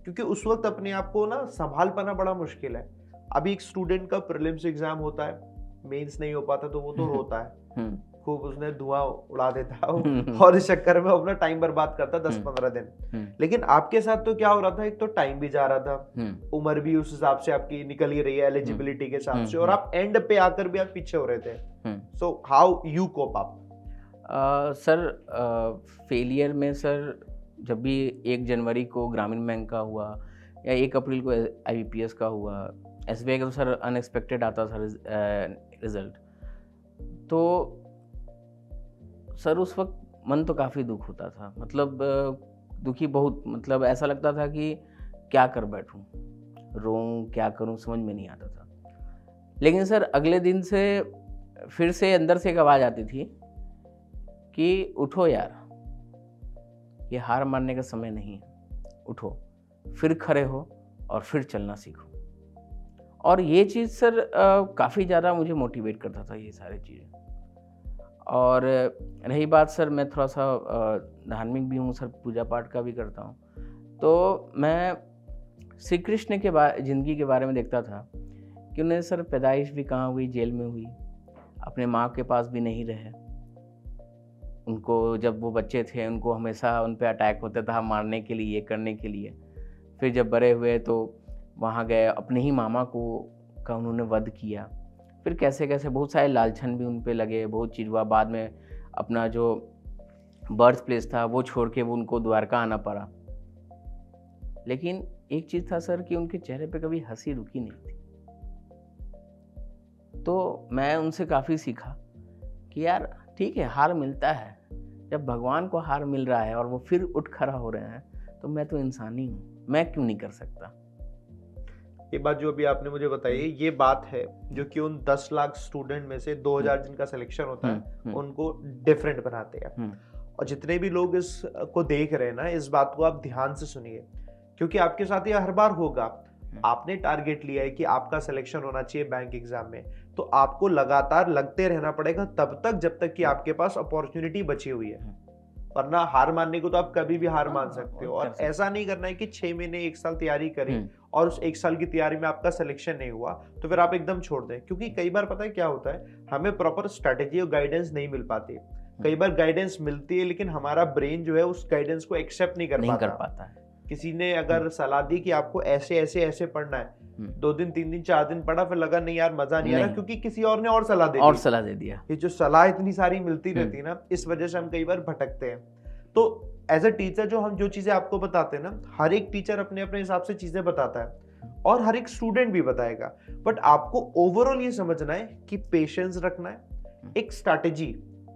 क्योंकि उस वक्त अपने आप को ना संभाल पाना बड़ा मुश्किल है। अभी एक स्टूडेंट का प्रीलिम्स एग्जाम होता है, मेंस नहीं हो पाता, तो वो तो रोता है, खूब उसने धुआं उड़ा देता और इस चक्कर में अपना टाइम बर्बाद करता 10-15 दिन। लेकिन आपके साथ तो क्या हो रहा था, एक तो टाइम भी जा रहा था, उम्र भी उस हिसाब से आपकी निकल ही रही है एलिजिबिलिटी के हिसाब से, और आप एंड पे आकर भी आप पीछे हो रहे थे। So how you cope up? Sir failure में सर जब भी 1 जनवरी को ग्रामीण बैंक का हुआ या 1 अप्रैल को IBPS का हुआ, SBI का तो सर अनएक्सपेक्टेड आता सर रिजल्ट, तो सर उस वक्त मन तो काफ़ी दुख होता था, मतलब दुखी बहुत, मतलब ऐसा लगता था कि क्या कर बैठूं, रोऊं क्या करूं, समझ में नहीं आता था। लेकिन सर अगले दिन से फिर से अंदर से एक आवाज़ आती थी कि उठो यार, ये हार मानने का समय नहीं है, उठो, फिर खड़े हो और फिर चलना सीखो। और ये चीज़ सर काफ़ी ज़्यादा मुझे मोटिवेट करता था, ये सारी चीज़ें। और रही बात सर, मैं थोड़ा सा धार्मिक भी हूँ सर, पूजा पाठ का भी करता हूँ, तो मैं श्री कृष्ण के ज़िंदगी के बारे में देखता था कि उन्हें सर पैदाइश भी कहाँ हुई, जेल में हुई, अपने माँ के पास भी नहीं रहे। उनको जब वो बच्चे थे उनको हमेशा उन पे अटैक होता था मारने के लिए, करने के लिए। फिर जब बड़े हुए तो वहाँ गए, अपने ही मामा का उन्होंने वध किया। फिर कैसे कैसे बहुत सारे लालछन भी उन पे लगे, बहुत चीज़ हुआ। बाद में अपना जो बर्थ प्लेस था वो छोड़ के वो उनको द्वारका आना पड़ा। लेकिन एक चीज़ था सर कि उनके चेहरे पे कभी हंसी रुकी नहीं थी। तो मैं उनसे काफ़ी सीखा कि यार ठीक है, हार मिलता है, जब भगवान को हार मिल रहा है और वो फिर उठ खड़ा हो रहे हैं, तो मैं तो इंसान ही हूँ, मैं क्यों नहीं कर सकता। ये बात जो अभी आपने मुझे बताई, ये बात है जो कि उन 10 लाख स्टूडेंट में से 2000 जिनका सिलेक्शन होता है उनको डिफरेंट बनाते हैं। और जितने भी लोग इसको देख रहे हैं ना, इस बात को आप ध्यान से सुनिए, क्योंकि आपके साथ ये हर बार होगा। आपने टारगेट लिया है कि आपका सिलेक्शन होना चाहिए बैंक एग्जाम में, तो आपको लगातार लगते रहना पड़ेगा तब तक जब तक कि आपके पास अपॉर्चुनिटी बची हुई है। वरना हार मानने को तो आप कभी भी हार मान सकते हो। और ऐसा नहीं करना है कि 6 महीने 1 साल तैयारी करी और उस 1 साल की तैयारी में आपका सिलेक्शन नहीं हुआ तो फिर आप एकदम छोड़ दें। क्योंकि कई बार पता है क्या होता है, हमें प्रॉपर स्ट्रेटेजी और गाइडेंस नहीं मिल पाती। कई बार गाइडेंस मिलती है लेकिन हमारा ब्रेन जो है उस गाइडेंस को एक्सेप्ट नहीं कर पाता है। किसी ने अगर सलाह दी कि आपको ऐसे ऐसे ऐसे पढ़ना है, 2 दिन 3 दिन 4 दिन पढ़ा, फिर लगा नहीं यार मजा नहीं आ रहा, क्योंकि किसी और ने और सलाह दे दिया। ये जो सलाह इतनी सारी मिलती रहती है ना, इस वजह से हम कई बार भटकते हैं। तो एज अ टीचर जो हम जो चीजें आपको बताते हैं ना, हर एक टीचर अपने अपने हिसाब से चीजें बताता है और हर एक स्टूडेंट भी बताएगा, बट आपको ओवरऑल ये समझना है कि पेशेंस रखना है, एक स्ट्रैटेजी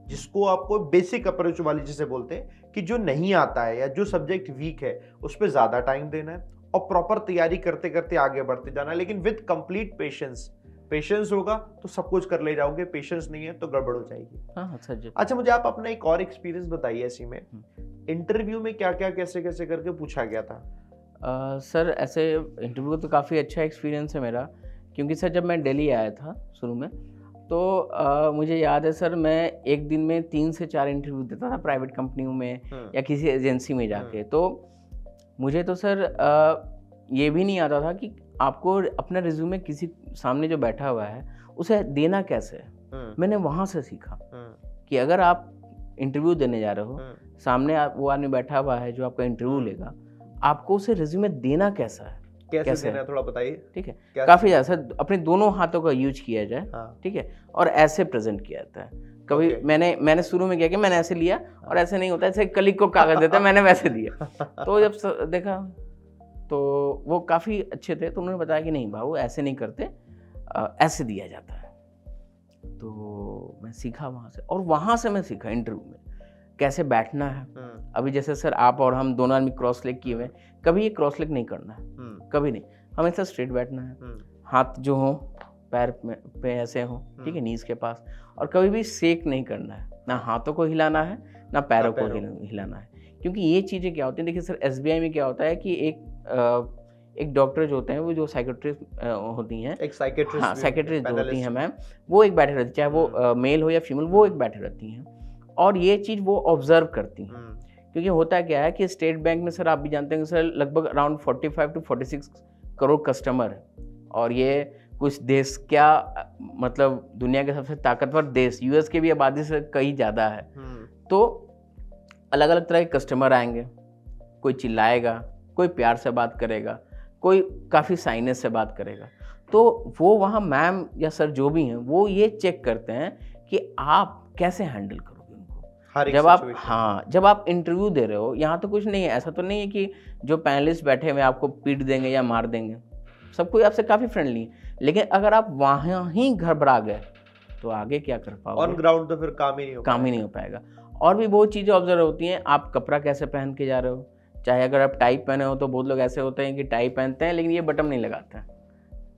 जिसको आपको बेसिक अप्रोच वाली जिसे बोलते हैं, कि जो नहीं आता है या जो सब्जेक्ट वीक है उस पर ज्यादा टाइम देना है और प्रॉपर तैयारी करते करते आगे बढ़ते जाना है, लेकिन विद कंप्लीट पेशेंस। पेशेंस होगा तो सब कुछ कर ले जाओगे, पेशेंस नहीं है तो गड़बड़ हो जाएगी। अच्छा, मुझे आप अपना एक और एक्सपीरियंस बताइए ऐसी में, इंटरव्यू में क्या क्या कैसे कैसे करके पूछा गया था? सर ऐसे इंटरव्यू तो काफ़ी अच्छा एक्सपीरियंस है मेरा, क्योंकि सर जब मैं दिल्ली आया था शुरू में, तो मुझे याद है सर, मैं एक दिन में 3 से 4 इंटरव्यू देता था प्राइवेट कंपनियों में या किसी एजेंसी में जाके। तो मुझे तो सर ये भी नहीं आता था कि आपको अपना रिज्यूमे किसी सामने जो बैठा हुआ है उसे देना कैसे है। मैंने वहाँ से सीखा कि अगर आप इंटरव्यू देने जा रहे हो, सामने वो आदमी बैठा हुआ है जो आपका इंटरव्यू लेगा, आपको उसे रिज्यूमे देना कैसा है, कैसे देना है थोड़ा बताइए। ठीक है, काफ़ी ज़्यादा सर अपने दोनों हाथों का यूज किया जाए। ठीक है, और ऐसे प्रेजेंट किया जाता है। कभी मैंने शुरू में किया कि मैंने ऐसे लिया, और ऐसे नहीं होता, ऐसे कलीग को कागज देता है, मैंने वैसे दिया। तो जब देखा तो वो काफ़ी अच्छे थे, तो उन्होंने बताया कि नहीं बाबू ऐसे नहीं करते, ऐसे दिया जाता है। तो मैं सीखा वहाँ से, और वहाँ से मैं सीखा इंटरव्यू में कैसे बैठना है। अभी जैसे सर आप और हम दोनों आदमी क्रॉस लेग किए हुए, कभी ये क्रॉस लेग नहीं करना है, कभी नहीं, हमेशा स्ट्रेट बैठना है। हाथ जो हो पैर पे ऐसे हो, ठीक है, नीज के पास, और कभी भी शेक नहीं करना है, ना हाथों को हिलाना है ना पैरों को हिलाना है। क्योंकि ये चीज़ें क्या होती हैं, देखिए सर SBI में क्या होता है कि एक डॉक्टर जो होते हैं, वो जो साइकेट्रिस्ट होती हैं, एक साइकेट्रिस्ट, हाँ साइकेट्रिस्ट जो होती हैं मैम, वो एक बैठे रहती है, चाहे वो मेल हो या फीमेल, वो एक बैठे रहती हैं, और ये चीज़ वो ऑब्जर्व करती हैं। क्योंकि होता क्या है कि स्टेट बैंक में सर आप भी जानते हैं सर, लगभग अराउंड 45 to 46 करोड़ कस्टमर है, और ये कुछ देश क्या मतलब दुनिया के सबसे ताकतवर देश यूएस के भी आबादी से कहीं ज़्यादा है, तो अलग अलग तरह के कस्टमर आएंगे, कोई चिल्लाएगा, कोई प्यार से बात करेगा, कोई काफ़ी साइनेस से बात करेगा। तो वो वहाँ मैम या सर जो भी हैं वो ये चेक करते हैं कि आप कैसे हैंडल करोगे उनको जब आप जब आप इंटरव्यू दे रहे हो। यहाँ तो कुछ नहीं है, ऐसा तो नहीं है कि जो पैनलिस्ट बैठे हुए आपको पीट देंगे या मार देंगे, सब कोई आपसे काफ़ी फ्रेंडली है। लेकिन अगर आप वहाँ ही घबरा गए तो आगे क्या कर पाओगे? ऑन ग्राउंड तो फिर काम ही नहीं हो पाएगा। और भी बहुत चीज़ें ऑब्जर्व होती हैं, आप कपड़ा कैसे पहन के जा रहे हो, चाहे अगर आप टाई पहने हो तो बहुत लोग ऐसे होते हैं कि टाई पहनते हैं लेकिन ये बटन नहीं लगाते हैं,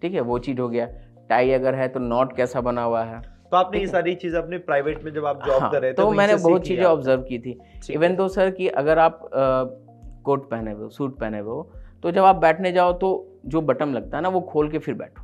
ठीक है, वो चीज़ हो गया। टाई अगर है तो नॉट कैसा बना हुआ है। तो आपने ये सारी चीज़ अपने प्राइवेट में जब आप जॉब कर रहे थे तो मैंने बहुत चीज़ें ऑब्जर्व की थी। इवन तो सर कि अगर आप कोट पहने हुए हो, सूट पहने हुए हो, तो जब आप बैठने जाओ तो जो बटन लगता है ना वो खोल के फिर बैठो,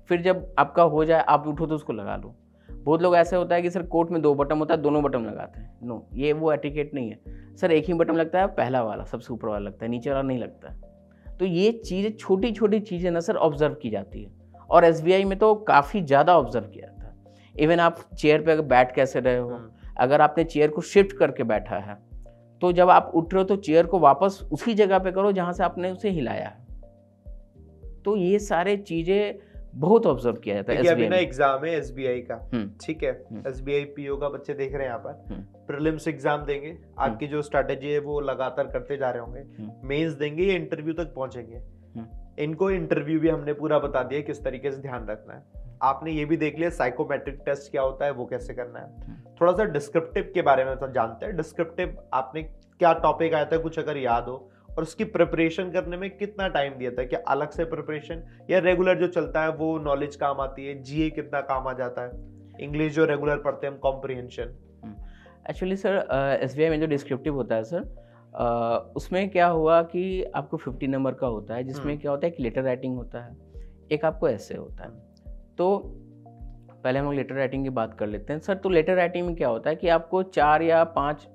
फिर जब आपका हो जाए आप उठो तो उसको लगा लो। बहुत लोग ऐसे होता है कि सर कोट में 2 बटन होता है, दोनों बटन लगाते हैं। नो, ये वो एटिकेट नहीं है सर, एक ही बटन लगता है, पहला वाला सबसे ऊपर वाला लगता है, नीचे वाला नहीं लगता है। तो ये चीज़ें छोटी छोटी चीज़ें ना सर ऑब्जर्व की जाती है, और एसबीआई में तो काफ़ी ज़्यादा ऑब्जर्व किया जाता है। इवन आप चेयर पे बैठ कैसे रहे हो, अगर आपने चेयर को शिफ्ट करके बैठा है तो जब आप उठ रहे हो तो चेयर को वापस उसी जगह पे करो जहाँ से आपने उसे हिलाया है। तो ये सारे चीज़ें बहुत ऑब्जर्व किया जाता है। अभी ना एग्जाम है एसबीआई का, ठीक है, एसबीआई पीओ का बच्चे देख रहे हैं यहाँ पर, प्रीलिम्स एग्जाम देंगे, आपकी जो स्ट्रेटेजी है वो लगातार करते जा रहे होंगे, मेंस देंगे, ये इंटरव्यू तक पहुंचेंगे। इनको इंटरव्यू भी हमने पूरा बता दिया किस तरीके से ध्यान रखना है। आपने ये भी देख लिया साइकोमेट्रिक टेस्ट क्या होता है, वो कैसे करना है। थोड़ा सा डिस्क्रिप्टिव के बारे में तो जानते हैं। डिस्क्रिप्टिव आपने क्या टॉपिक आया था, कुछ अगर याद हो, और उसकी प्रिपरेशन करने में कितना टाइम दिया था, क्या अलग से प्रिपरेशन या रेगुलर जो चलता है वो नॉलेज काम आती है, जीए कितना काम आ जाता है, इंग्लिश जो रेगुलर पढ़ते हैं हम कॉम्प्रिहेंशन। एक्चुअली सर एसबीआई में जो डिस्क्रिप्टिव होता है सर, उसमें क्या हुआ कि आपको 50 नंबर का होता है, जिसमें क्या होता है, एक लेटर राइटिंग होता है, एक आपको ऐसे होता है। तो पहले हम लोग लेटर राइटिंग की बात कर लेते हैं सर। तो लेटर राइटिंग में क्या होता है कि आपको 4 या 5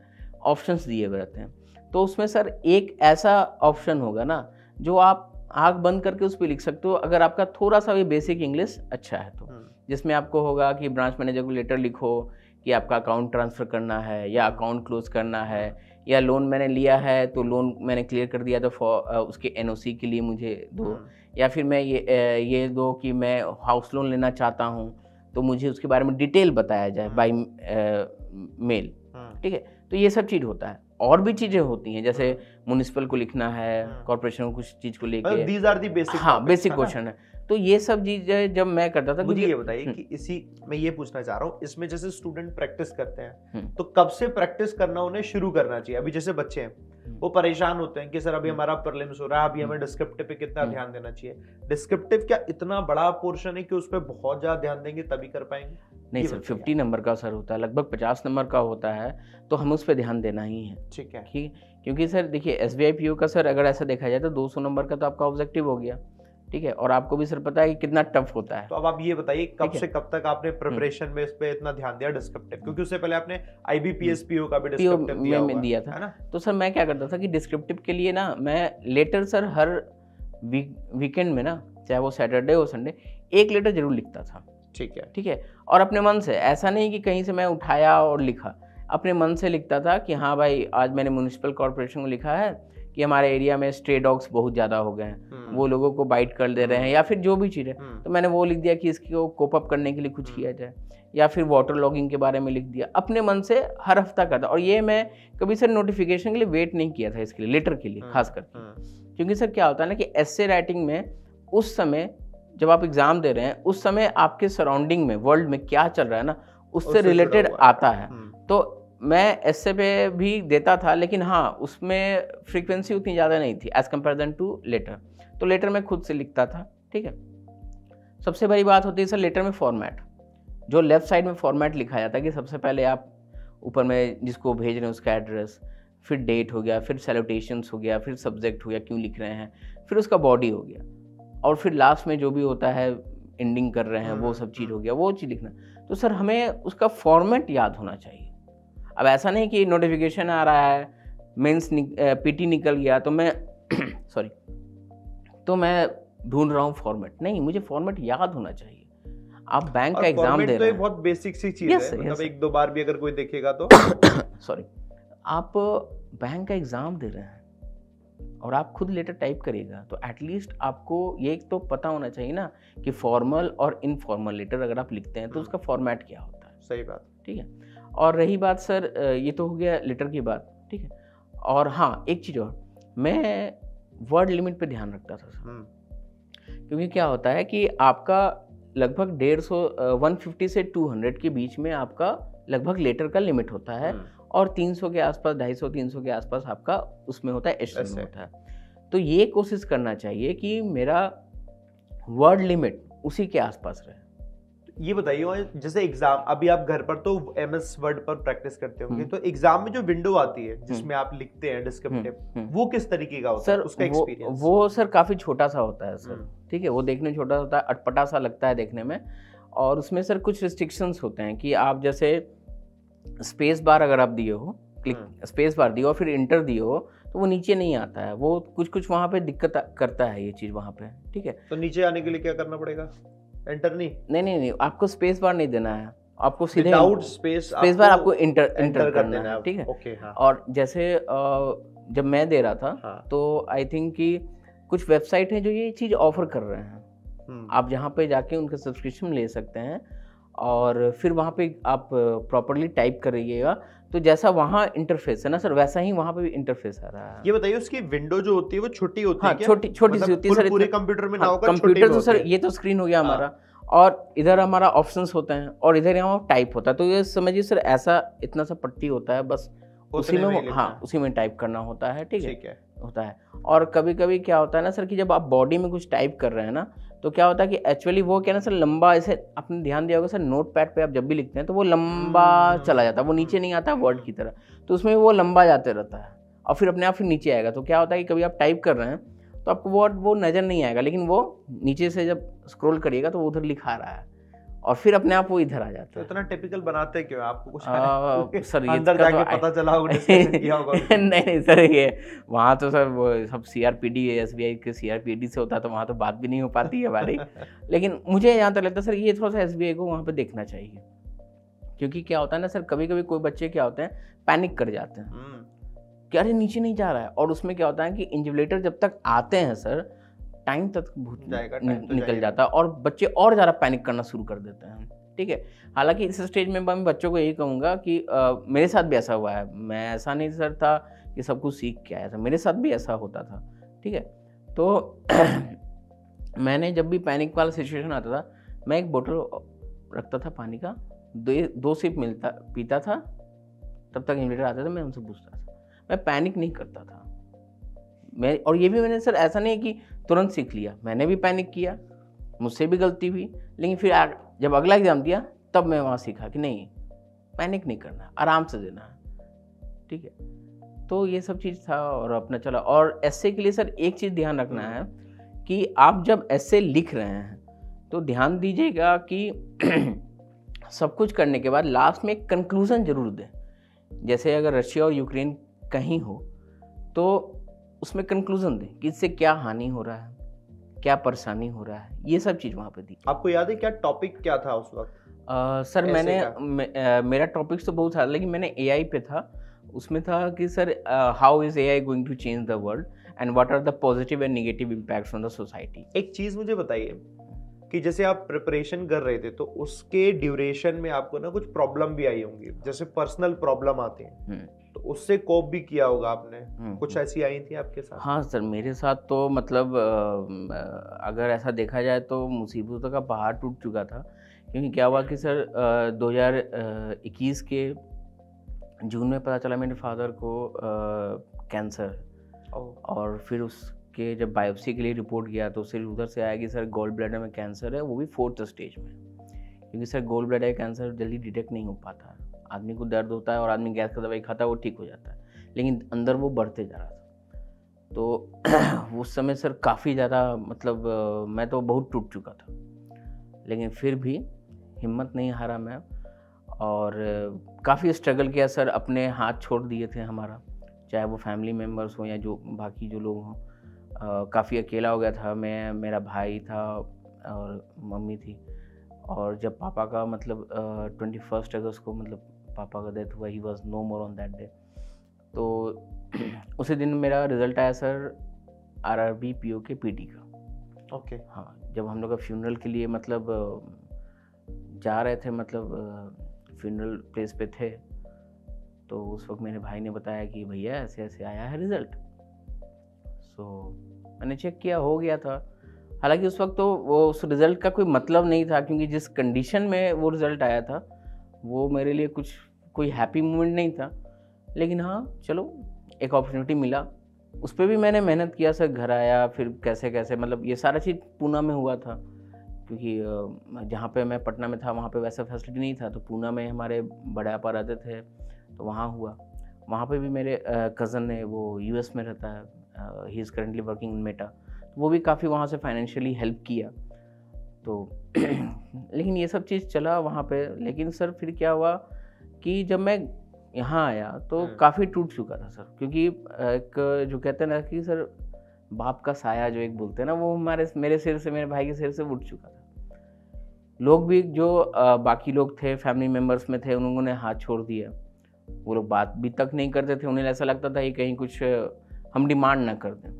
ऑप्शंस दिए हुए रहते हैं। तो उसमें सर एक ऐसा ऑप्शन होगा ना जो आप आँख बंद करके उस पर लिख सकते हो, अगर आपका थोड़ा सा भी बेसिक इंग्लिश अच्छा है तो। जिसमें आपको होगा कि ब्रांच मैनेजर को लेटर लिखो कि आपका अकाउंट ट्रांसफ़र करना है या अकाउंट क्लोज करना है, या लोन मैंने लिया है तो लोन मैंने क्लियर कर दिया तो उसके एनओसी के लिए मुझे दो, या फिर मैं ये दो कि मैं हाउस लोन लेना चाहता हूँ तो मुझे उसके बारे में डिटेल बताया जाए बाय मेल, ठीक है। तो ये सब चीज़ होता है। और भी चीज़ें होती हैं, जैसे म्युनिसिपल को लिखना है, कॉर्पोरेशन को कुछ चीज़ को लेके, दीज आर दी बेसिक, हाँ बेसिक क्वेश्चन है। तो ये सब चीज़ें जब मैं करता था, मुझे ये बताइए कि इसी मैं ये पूछना चाह रहा हूँ, इसमें जैसे स्टूडेंट प्रैक्टिस करते हैं तो कब से प्रैक्टिस करना उन्हें शुरू करना चाहिए? अभी जैसे बच्चे हैं वो परेशान होते हैं कि सर अभी हमारा प्रीलिम्स हो रहा है, अभी हमें डिस्क्रिप्टिव पे कितना ध्यान देना चाहिए। डिस्क्रिप्टिव क्या इतना बड़ा पोर्शन है कि उस पर बहुत ज्यादा ध्यान देंगे तभी कर पाएंगे? नहीं सर, 50 नंबर का सर होता है, लगभग 50 नंबर का होता है, तो हमें उस पर ध्यान देना ही है, ठीक है। क्योंकि सर देखिए एसबीआई पीओ का सर अगर ऐसा देखा जाए तो 200 नंबर का तो आपका ऑब्जेक्टिव हो गया, ठीक है, और आपको भी सर पता है कि कितना टफ होता है। तो अब आप ये बताइए कब से कब तक आपने प्रिपरेशन में इस पे इतना ध्यान दिया डिस्क्रिप्टिव, क्योंकि उससे पहले आपने आईबीपीएस पीओ का भी डिस्क्रिप्टिव दिया था, है ना। तो सर मैं क्या करता था कि डिस्क्रिप्टिव के लिए ना मैं लेटर सर हर वीकेंड में ना, चाहे वो सैटरडे हो संडे, एक लेटर जरूर लिखता था, ठीक है, और अपने मन से, ऐसा नहीं कि कहीं से मैं उठाया और लिखा, अपने मन से लिखता था कि हाँ भाई आज मैंने म्युनिसिपल कॉर्पोरेशन को लिखा है कि हमारे एरिया में स्ट्रे डॉग्स बहुत ज़्यादा हो गए हैं, वो लोगों को बाइट कर दे रहे हैं, या फिर जो भी चीज़ है, तो मैंने वो लिख दिया कि इसको कोप अप करने के लिए कुछ किया जाए, या फिर वाटर लॉगिंग के बारे में लिख दिया, अपने मन से हर हफ्ता करता। और ये मैं कभी सर नोटिफिकेशन के लिए वेट नहीं किया था, इसके लिए लेटर के लिए खास करके, क्योंकि सर क्या होता है ना कि एस्से राइटिंग में उस समय जब आप एग्जाम दे रहे हैं उस समय आपके सराउंडिंग में वर्ल्ड में क्या चल रहा है ना उससे रिलेटेड आता है। तो मैं एस्से पे भी देता था, लेकिन हाँ उसमें फ्रीक्वेंसी उतनी ज़्यादा नहीं थी एज़ कम्पेरिजन टू लेटर। तो लेटर में खुद से लिखता था, ठीक है। सबसे बड़ी बात होती है सर लेटर में फॉर्मेट, जो लेफ्ट साइड में फॉर्मेट लिखा जाता है कि सबसे पहले आप ऊपर में जिसको भेज रहे हैं उसका एड्रेस, फिर डेट हो गया, फिर सैल्यूटेशंस हो गया, फिर सब्जेक्ट हो गया क्यों लिख रहे हैं, फिर उसका बॉडी हो गया, और फिर लास्ट में जो भी होता है एंडिंग कर रहे हैं वो सब चीज़ हो गया, वो चीज़ लिखना। तो सर हमें उसका फॉर्मेट याद होना चाहिए। अब ऐसा नहीं कि नोटिफिकेशन आ रहा है, मेंस पीटी निकल गया तो मैं सॉरी तो मैं ढूंढ रहा हूँ फॉर्मेट, नहीं, मुझे फॉर्मेट याद होना चाहिए। आप बैंक का और एग्जाम फॉर्मेट दे तो रहे एक हैं, बहुत बेसिक सी चीज Yes, है, मतलब yes. एक दो बार भी अगर कोई देखेगा तो सॉरी, आप बैंक का एग्जाम दे रहे हैं और आप खुद लेटर टाइप करिएगा, तो एटलीस्ट आपको ये तो पता होना चाहिए ना कि फॉर्मल और इनफॉर्मल लेटर अगर आप लिखते हैं तो उसका फॉर्मेट क्या होता है। सही बात। ठीक है। और रही बात सर, ये तो हो गया लेटर की बात, ठीक है। और हाँ, एक चीज़ और, मैं वर्ड लिमिट पे ध्यान रखता था सर, क्योंकि क्या होता है कि आपका लगभग 150 से 200 के बीच में आपका लगभग लेटर का लिमिट होता है, और 300 के आसपास, 250-300 के आसपास आपका उसमें होता है, एस्से में होता है। तो ये कोशिश करना चाहिए कि मेरा वर्ड लिमिट उसी के आसपास रहे। ये बताइए, और जैसे एग्जाम, अभी आप घर पर तो MS वर्ड पर प्रैक्टिस करते होंगे, तो एग्जाम में जो विंडो आती है जिसमें आप लिखते हैं डिस्क्रिप्टिव, वो किस तरीके का होता है, उसका एक्सपीरियंस? वो सर काफ़ी छोटा सा होता है सर, ठीक है। वो देखने में छोटा होता है, अटपटा सा लगता है देखने में, और उसमें सर कुछ रिस्ट्रिक्शंस होते हैं कि आप जैसे स्पेस बार अगर आप दिए हो, क्लिक स्पेस बार दिए हो, फिर इंटर दिए हो, तो वो नीचे नहीं आता है, वो कुछ वहाँ पे दिक्कत करता है ये चीज़ वहाँ पे, ठीक है। तो नीचे आने के लिए क्या करना पड़ेगा? एंटर नहीं, आपको स्पेस बार नहीं देना है, आपको सीधे विदाउट स्पेस बार आपको इंटर करना है, ठीक है। ओके, हाँ। और जैसे जब मैं दे रहा था, हाँ। तो आई थिंक कि कुछ वेबसाइट हैं जो ये चीज़ ऑफर कर रहे हैं, आप जहाँ पे जाके उनका सब्सक्रिप्शन ले सकते हैं, और फिर वहाँ पे आप प्रॉपरली टाइप करिएगा, तो जैसा वहाँ इंटरफेस है ना सर, वैसा ही वहाँ पे भी इंटरफेस आ रहा है। ये बताइए, उसकी विंडो जो होती है वो छोटी होती है क्या? छोटी सी होती है सर, पूरे कंप्यूटर में ना होगा, कंप्यूटर तो सर ये तो स्क्रीन हो गया हमारा, और इधर हमारा ऑप्शंस होते हैं, और इधर यहाँ टाइप होता है, तो ये समझिए सर ऐसा इतना सा पट्टी होता है, बस उसी में उसी में टाइप करना होता है, ठीक है, होता है। और कभी कभी क्या होता है ना सर कि जब आप बॉडी में कुछ टाइप कर रहे हैं ना, तो क्या होता है कि एक्चुअली वो क्या ना सर, लंबा, ऐसे आपने ध्यान दिया होगा सर, नोट पैड पे आप जब भी लिखते हैं तो वो लंबा चला जाता है, वो नीचे नहीं आता वर्ड की तरह, तो उसमें वो लंबा जाते रहता है, और फिर अपने आप फिर नीचे आएगा। तो क्या होता है कि कभी आप टाइप कर रहे हैं तो आपको वर्ड वो नज़र नहीं आएगा, लेकिन वो नीचे से जब स्क्रॉल करिएगा तो वो उधर लिखा रहा है, और फिर अपने आप वो इधर आ जाता है। तो इतना टिपिकल बनाते क्यों आपको? कुछ सर ये अंदर जाके पता चला होगा, डिस्कशन किया होगा? नहीं सर, ये वहाँ तो सर वो सब CRPD SBI के CRPD से होता है, तो वहाँ तो बात भी नहीं हो पाती है हमारी। लेकिन मुझे यहाँ तक लगता है सर, ये थोड़ा सा SBI को वहाँ पे देखना चाहिए, क्योंकि क्या होता है ना सर, कभी कभी कोई बच्चे क्या होते हैं, पैनिक कर जाते हैं कि अरे नीचे नहीं जा रहा है, और उसमें क्या होता है कि इंजिबलेटर जब तक आते हैं सर, टाइम तक निकल जाता है, और बच्चे और ज़्यादा पैनिक करना शुरू कर देते हैं, ठीक है। हालांकि इस स्टेज में मैं बच्चों को यही कहूँगा कि मेरे साथ भी ऐसा हुआ है, मैं ऐसा नहीं सर था कि सब कुछ सीख के आया था, मेरे साथ भी ऐसा होता था, ठीक है। तो मैंने जब भी पैनिक वाला सिचुएशन आता था, मैं एक बोतल रखता था पानी का, 2 सिप पीता था, तब तक इन्वेटर आते थे, मैं उनसे पूछता था, मैं पैनिक नहीं करता था मैं। और ये भी मैंने सर ऐसा नहीं है कि तुरंत सीख लिया, मैंने भी पैनिक किया, मुझसे भी गलती हुई, लेकिन फिर जब अगला एग्जाम दिया तब मैं वहाँ सीखा कि नहीं, पैनिक नहीं करना है, आराम से देना है, ठीक है। तो ये सब चीज़ था, और अपना चला। और एस्से के लिए सर एक चीज़ ध्यान रखना है कि आप जब एस्से लिख रहे हैं तो ध्यान दीजिएगा कि सब कुछ करने के बाद लास्ट में एक कंक्लूजन जरूर दें। जैसे अगर रशिया और यूक्रेन कहीं हो तो उसमें कंक्लूजन दें कि इससे क्या हानि हो रहा है, क्या परेशानी हो रहा है, ये सब चीज़ वहाँ पे दी। आपको याद है क्या टॉपिक क्या था उस वक्त? सर मेरा टॉपिक्स तो बहुत सारा, लेकिन मैंने AI पे था, उसमें था कि sir how is AI going to change the world and what are the positive and negative impacts on the society. एक चीज़ मुझे बताइए कि जैसे आप प्रिपरेशन कर रहे थे तो उसके ड्यूरेशन में आपको ना कुछ प्रॉब्लम भी आई होंगी, जैसे पर्सनल प्रॉब्लम आती हैं, तो उससे कोप भी किया होगा आपने, कुछ ऐसी आई थी आपके साथ? हाँ सर, मेरे साथ तो मतलब अगर ऐसा देखा जाए तो मुसीबतों का पहाड़ टूट चुका था। क्योंकि क्या हुआ कि सर 2021 के जून में पता चला मेरे फादर को कैंसर, और फिर उसके जब बायोप्सी के लिए रिपोर्ट किया तो फिर उधर से आया कि सर गोल ब्लैडर में कैंसर है, वो भी 4th स्टेज में। क्योंकि सर गोल ब्लैडर कैंसर जल्दी डिटेक्ट नहीं हो पाता, आदमी को दर्द होता है और आदमी गैस का दवाई खाता है, वो ठीक हो जाता है, लेकिन अंदर वो बढ़ते जा रहा था। तो उस समय सर काफ़ी ज़्यादा मतलब मैं तो बहुत टूट चुका था, लेकिन फिर भी हिम्मत नहीं हारा मैं, और काफ़ी स्ट्रगल किया सर। अपने हाथ छोड़ दिए थे हमारा, चाहे वो फैमिली मेम्बर्स हो या जो बाकी जो लोग हों, काफ़ी अकेला हो गया था मैं, मेरा भाई था और मम्मी थी। और जब पापा का मतलब 21 अगस्त को मतलब पापा का डेथ हुआ, he was no more on that day. तो उसी दिन मेरा रिज़ल्ट आया सर आरआरबी पीओ के पीटी का। ओके। हाँ, जब हम लोग का फ्यूनरल के लिए मतलब जा रहे थे, मतलब फ्यूनरल प्लेस पे थे, तो उस वक्त मेरे भाई ने बताया कि भैया ऐसे ऐसे आया है रिज़ल्ट। सो मैंने चेक किया, हो गया था। हालांकि उस वक्त तो वो उस रिज़ल्ट का कोई मतलब नहीं था, क्योंकि जिस कंडीशन में वो रिज़ल्ट आया था वो मेरे लिए कोई हैप्पी मोमेंट नहीं था। लेकिन हाँ चलो, एक अपॉर्चुनिटी मिला, उस पर भी मैंने मेहनत किया सर। घर आया, फिर कैसे कैसे मतलब ये सारा चीज़ पूना में हुआ था, क्योंकि जहाँ पे मैं पटना में था वहाँ पे वैसा फैसिलिटी नहीं था। तो पूना में हमारे बड़े आपा रहते थे, तो वहाँ हुआ। वहाँ पे भी मेरे कज़न है, वो यूएस में रहता है, he is currently working in Meta. वो भी काफ़ी वहाँ से फाइनेंशियली हेल्प किया। तो लेकिन ये सब चीज़ चला वहाँ पे। लेकिन सर फिर क्या हुआ कि जब मैं यहाँ आया तो काफ़ी टूट चुका था सर, क्योंकि एक जो कहते हैं ना कि सर बाप का साया जो एक बोलते हैं ना, वो मेरे सिर से, मेरे भाई के सिर से उठ चुका था। लोग भी जो बाकी लोग थे, फैमिली मेम्बर्स में थे, उन्होंने ने हाथ छोड़ दिया। वो लोग बात भी तक नहीं करते थे, उन्हें ऐसा लगता था कि कहीं कुछ हम डिमांड ना कर दें।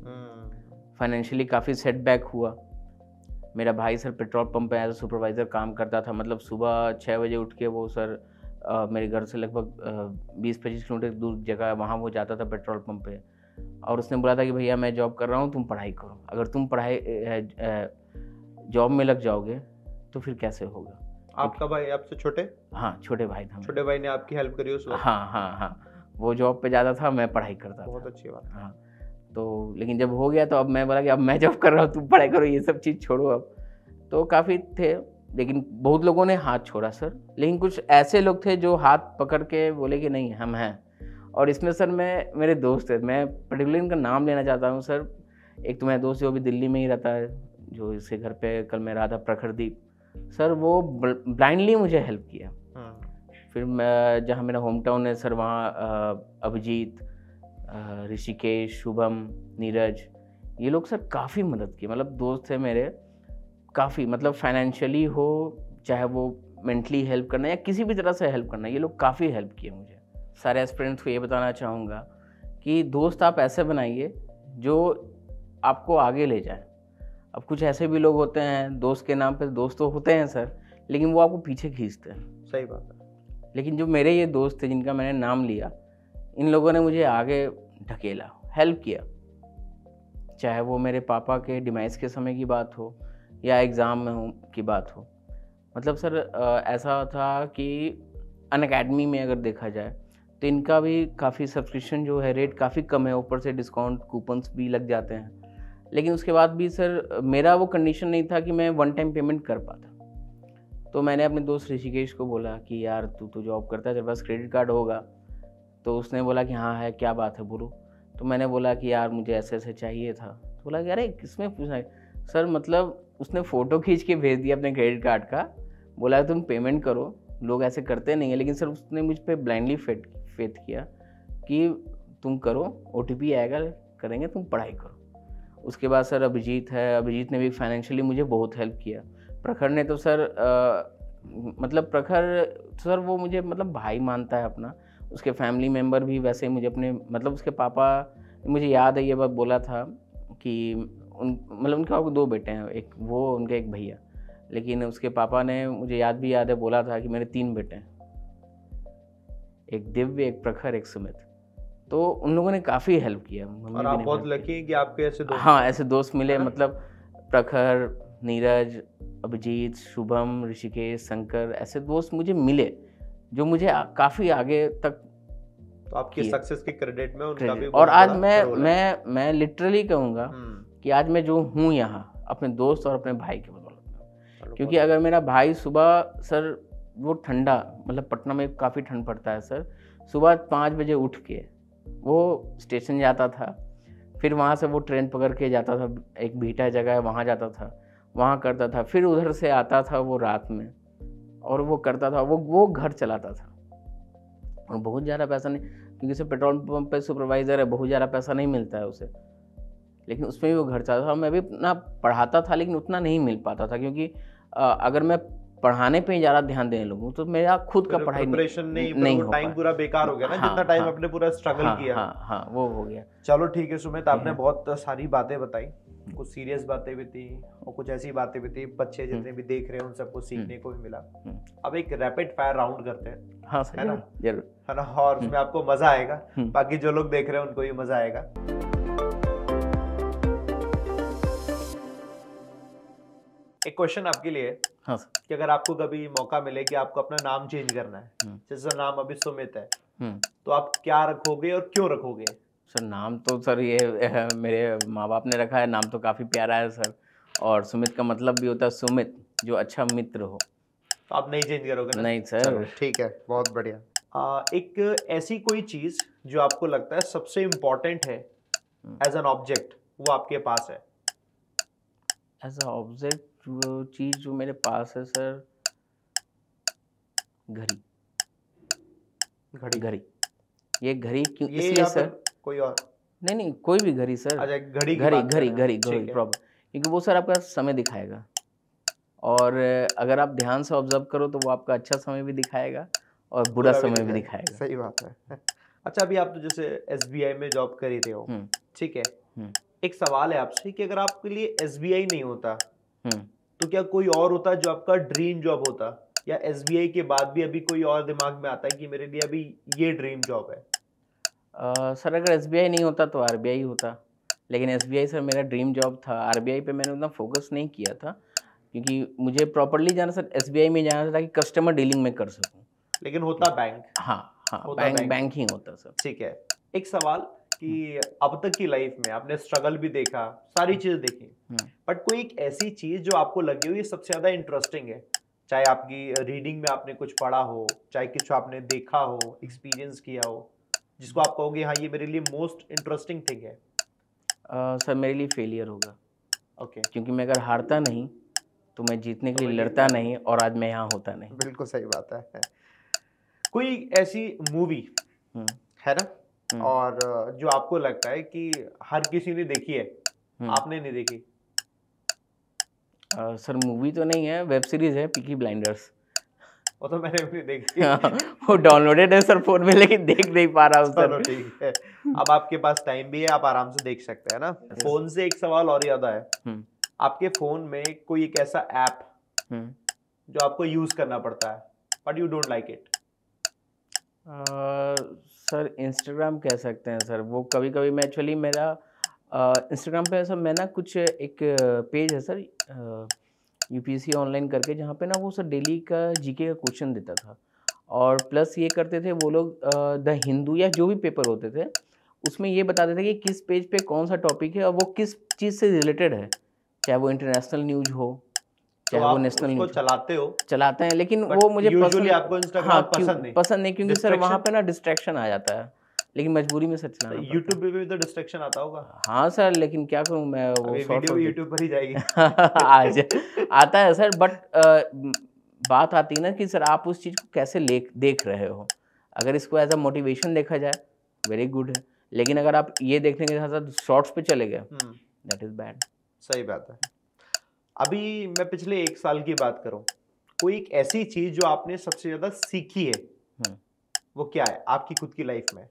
फाइनेंशियली काफ़ी सेटबैक हुआ। मेरा भाई सर पेट्रोल पंप पे एज ए सुपरवाइज़र काम करता था। मतलब सुबह 6 बजे उठ के वो सर मेरे घर से लगभग 20-25 किलोमीटर दूर जगह, वहाँ वो जाता था पेट्रोल पंप पे। और उसने बोला था कि भैया मैं जॉब कर रहा हूँ, तुम पढ़ाई करो। अगर तुम जॉब में लग जाओगे तो फिर कैसे होगा। आपका भाई आपसे छोटे? हाँ, छोटे भाई था। छोटे भाई ने आपकी हेल्प करी उस वक्त? हाँ, वो जॉब पे जाता था, मैं पढ़ाई करता था। बहुत अच्छी बात। हाँ, तो लेकिन जब हो गया तो अब मैं बोला कि अब मैं जॉब कर रहा हूँ, तुम पढ़ाई करो, ये सब चीज़ छोड़ो अब। तो काफ़ी थे, लेकिन बहुत लोगों ने हाथ छोड़ा सर। लेकिन कुछ ऐसे लोग थे जो हाथ पकड़ के बोले कि नहीं हम हैं। और इसमें सर मेरे दोस्त है, मैं पर्टिकुलरली इनका नाम लेना चाहता हूँ सर। एक तो मेरा दोस्त जो भी दिल्ली में ही रहता है, जो इसके घर पे कल मैं रहा था, प्रखरदीप सर, वो ब्लाइंडली मुझे हेल्प किया। फिर मैं जहाँ मेरा होम टाउन है सर, वहाँ अभिजीत, ऋषिकेश, शुभम, नीरज, ये लोग सर काफ़ी मदद की। मतलब दोस्त है मेरे, काफ़ी मतलब फाइनेंशियली हो, चाहे वो मेंटली हेल्प करना या किसी भी तरह से हेल्प करना, ये लोग काफ़ी हेल्प किए मुझे। सारे एस्पिरेंट्स को ये बताना चाहूँगा कि दोस्त आप ऐसे बनाइए जो आपको आगे ले जाए। अब कुछ ऐसे भी लोग होते हैं, दोस्त के नाम पे दोस्त तो होते हैं सर, लेकिन वो आपको पीछे खींचते हैं। सही बात है। लेकिन जो मेरे ये दोस्त थे जिनका मैंने नाम लिया, इन लोगों ने मुझे आगे ढकेला, हेल्प किया। चाहे वो मेरे पापा के डिमाइस के समय की बात हो या एग्ज़ाम में की बात हो। मतलब सर ऐसा था कि अनअकैडमी में अगर देखा जाए तो इनका भी काफ़ी सब्सक्रिप्शन जो है रेट काफ़ी कम है, ऊपर से डिस्काउंट कूपन्स भी लग जाते हैं। लेकिन उसके बाद भी सर मेरा वो कंडीशन नहीं था कि मैं वन टाइम पेमेंट कर पाता। तो मैंने अपने दोस्त ऋषिकेश को बोला कि यार तू तो जॉब करता है, तेरे पास क्रेडिट कार्ड होगा। तो उसने बोला कि हाँ है, क्या बात है बोलो। तो मैंने बोला कि यार मुझे ऐसे ऐसे चाहिए था। तो बोला कि अरे किसमें पूछना है सर, मतलब उसने फ़ोटो खींच के भेज दिया अपने क्रेडिट कार्ड का, बोला तुम पेमेंट करो। लोग ऐसे करते नहीं है, लेकिन सर उसने मुझ पर ब्लाइंडली फेथ किया कि तुम करो, OTP आएगा, करेंगे, तुम पढ़ाई करो। उसके बाद सर अभिजीत है, अभिजीत ने भी फाइनेंशियली मुझे बहुत हेल्प किया। प्रखर ने तो सर मतलब प्रखर सर वो मुझे मतलब भाई मानता है अपना। उसके फैमिली मेम्बर भी वैसे मुझे अपने, मतलब उसके पापा, मुझे याद है ये बात बोला था कि मतलब उनके पापा को 2 बेटे हैं, एक वो, उनके एक भैया। लेकिन उसके पापा ने, मुझे याद है, बोला था कि मेरे 3 बेटे हैं, एक दिव्य, एक प्रखर, एक सुमित। तो उन लोगों ने काफ़ी हेल्प किया। और आप बहुत लकी हैं कि आपके ऐसे दोस्त, हाँ ऐसे दोस्त मिले। मतलब प्रखर, नीरज, अभिजीत, शुभम, ऋषिकेश, शंकर, ऐसे दोस्त मुझे मिले जो मुझे काफ़ी आगे तक। तो आपकी सक्सेस की क्रेडिट में उनका भी और आज मैं लिटरली कहूँगा कि आज मैं जो हूँ यहाँ अपने दोस्त और अपने भाई के बदौलत में। क्योंकि अगर मेरा भाई सुबह सर, वो ठंडा, मतलब पटना में काफ़ी ठंड पड़ता है सर, सुबह 5 बजे उठ के वो स्टेशन जाता था, फिर वहाँ से वो ट्रेन पकड़ के जाता था, एक भीटा जगह है वहाँ जाता था, वहाँ करता था, फिर उधर से आता था वो रात में, और वो करता था, वो घर चलाता था। और बहुत ज़्यादा पैसा नहीं, क्योंकि उसे पेट्रोल पंप पे सुपरवाइज़र है, बहुत ज़्यादा पैसा नहीं मिलता है उसे। लेकिन उसमें भी वो घर चाहता था। मैं भी अपना पढ़ाता था लेकिन उतना नहीं मिल पाता था, क्योंकि अगर मैं पढ़ाने पे ही ज़्यादा ध्यान देने लगूँ तो मेरा खुद का पढ़ाई प्रिपरेशन नहीं, नहीं वो हो टाइम पाया। पूरा बेकार हो गया ना, जितना टाइम आपने पूरा स्ट्रगल किया। हाँ, वो हो गया। चलो ठीक है सुमित, आपने बहुत सारी बातें बताई, कुछ सीरियस बातें भी थी और कुछ ऐसी बातें भी थी, बच्चे जितने भी देख रहे हैं उन सबको सीखने को भी मिला। अब एक रैपिड फायर राउंड करते हैं, हाँ है ना? जरूर, है ना, और उसमें आपको मजा आएगा, बाकी जो लोग देख रहे हैं उनको भी मजा आएगा। एक क्वेश्चन आपके लिए, हाँ सर, कि अगर आपको कभी मौका मिले कि आपको अपना नाम चेंज करना है, जैसे नाम अभी सुमित है, तो आप क्या रखोगे और क्यों रखोगे? सर नाम तो सर ये मेरे माँ बाप ने रखा है, नाम तो काफ़ी प्यारा है सर, और सुमित का मतलब भी होता है सुमित, जो अच्छा मित्र हो। तो आप नहीं चेंज करोगे ना? नहीं सर। चलो ठीक है, बहुत बढ़िया। एक ऐसी कोई चीज जो आपको लगता है सबसे इम्पोर्टेंट है एज एन ऑब्जेक्ट, वो आपके पास है? एज अ ऑब्जेक्ट जो चीज़ जो मेरे पास है सर, घड़ी। घड़ी, ये घड़ी क्यों, ये इसलिए या सर, कोई और? नहीं कोई भी घड़ी सर। अच्छा, घड़ी की घड़ी बात कर घड़ी रहे हैं। घड़ी घड़ी ठीक है। प्रॉपर, क्योंकि वो सर आपका समय दिखाएगा, और अगर आप ध्यान से ऑब्जर्व करो तो वो आपका अच्छा समय भी दिखाएगा और बुरा समय भी दिखाएगा। सही बात है। अच्छा, अभी आप तो जैसे एसबीआई में जॉब कर ही रहे हो, ठीक है, एक सवाल है आपसे कि अगर आपके लिए एसबीआई नहीं होता तो क्या कोई और होता जो आपका ड्रीम जॉब होता, या एसबीआई के बाद भी अभी कोई और दिमाग में आता है कि मेरे लिए अभी ये ड्रीम जॉब है? सर अगर एसबीआई नहीं होता तो आरबीआई होता, लेकिन एसबीआई सर मेरा ड्रीम जॉब था। आरबीआई पे मैंने उतना फोकस नहीं किया था, क्योंकि मुझे प्रॉपरली जाना सर एसबीआई में जाना था ताकि कस्टमर डीलिंग में कर सकूं। लेकिन होता बैंक। हाँ, होता बैंक ही होता सर। ठीक है। एक सवाल कि अब तक की लाइफ में आपने स्ट्रगल भी देखा, सारी चीज देखी, बट कोई एक ऐसी चीज जो आपको लगी हो ये सबसे ज्यादा इंटरेस्टिंग है, चाहे आपकी रीडिंग में आपने कुछ पढ़ा हो, चाहे कुछ आपने देखा हो, एक्सपीरियंस किया हो, जिसको आप कहोगे हाँ ये मेरे लिए मोस्ट इंटरेस्टिंग थिंग है? सर मेरे लिए फेलियर होगा। ओके। क्योंकि मैं अगर हारता नहीं तो मैं जीतने के लिए लड़ता नहीं, और आज मैं यहाँ होता नहीं। बिल्कुल सही बात है। कोई ऐसी मूवी है ना, और जो आपको लगता है कि हर किसी ने देखी है, आपने नहीं देखी? सर मूवी तो नहीं है, वेब सीरीज है, पीकी ब्लाइंडर्स। वो तो मैंने भी देखी। वो डाउनलोडेड है सर फोन में, लेकिन देख नहीं पा रहा हूँ सर। ठीक है, अब आपके पास टाइम भी है, आप आराम से देख सकते हैं ना। फोन से एक सवाल और याद आया, आपके फोन में कोई एक ऐसा ऐप जो आपको यूज करना पड़ता है but you don't like it? Sir Instagram कह सकते हैं सर। वो कभी कभी मैं एक्चुअली मेरा इंस्टाग्राम पे सर मैं ना कुछ एक पेज है सर यूपीएससी ऑनलाइन करके, जहाँ पे ना वो सर डेली का जीके का क्वेश्चन देता था, और प्लस ये करते थे वो लोग द हिंदू या जो भी पेपर होते थे उसमें ये बताते थे कि किस पेज पे कौन सा टॉपिक है और वो किस चीज़ से रिलेटेड है, चाहे वो इंटरनेशनल न्यूज हो चाहे वो नेशनल न्यूज। चलाते हैं, लेकिन वो मुझे आपको इंस्टाग्राम पसंद नहीं, क्योंकि सर वहाँ पे ना डिस्ट्रैक्शन आ जाता है, लेकिन मजबूरी में सर चलाना पड़ता है। यूट्यूब पे भी तो डिस्ट्रैक्शन आता होगा? हाँ सर, लेकिन क्या करूँ मैं, वो वीडियो भी यूट्यूब पर ही जाएगी। आज आता है सर, बट बात आती है ना कि सर आप उस चीज़ को कैसे देख रहे हो। अगर इसको एज अ मोटिवेशन देखा जाए वेरी गुड है, लेकिन अगर आप ये देखने के साथ साथ शॉर्ट्स पे चले गए दैट इज बैड। सही बात है। अभी मैं पिछले 1 साल की बात करूं, कोई एक ऐसी चीज जो आपने सबसे ज्यादा सीखी है, वो क्या है आपकी खुद की लाइफ में?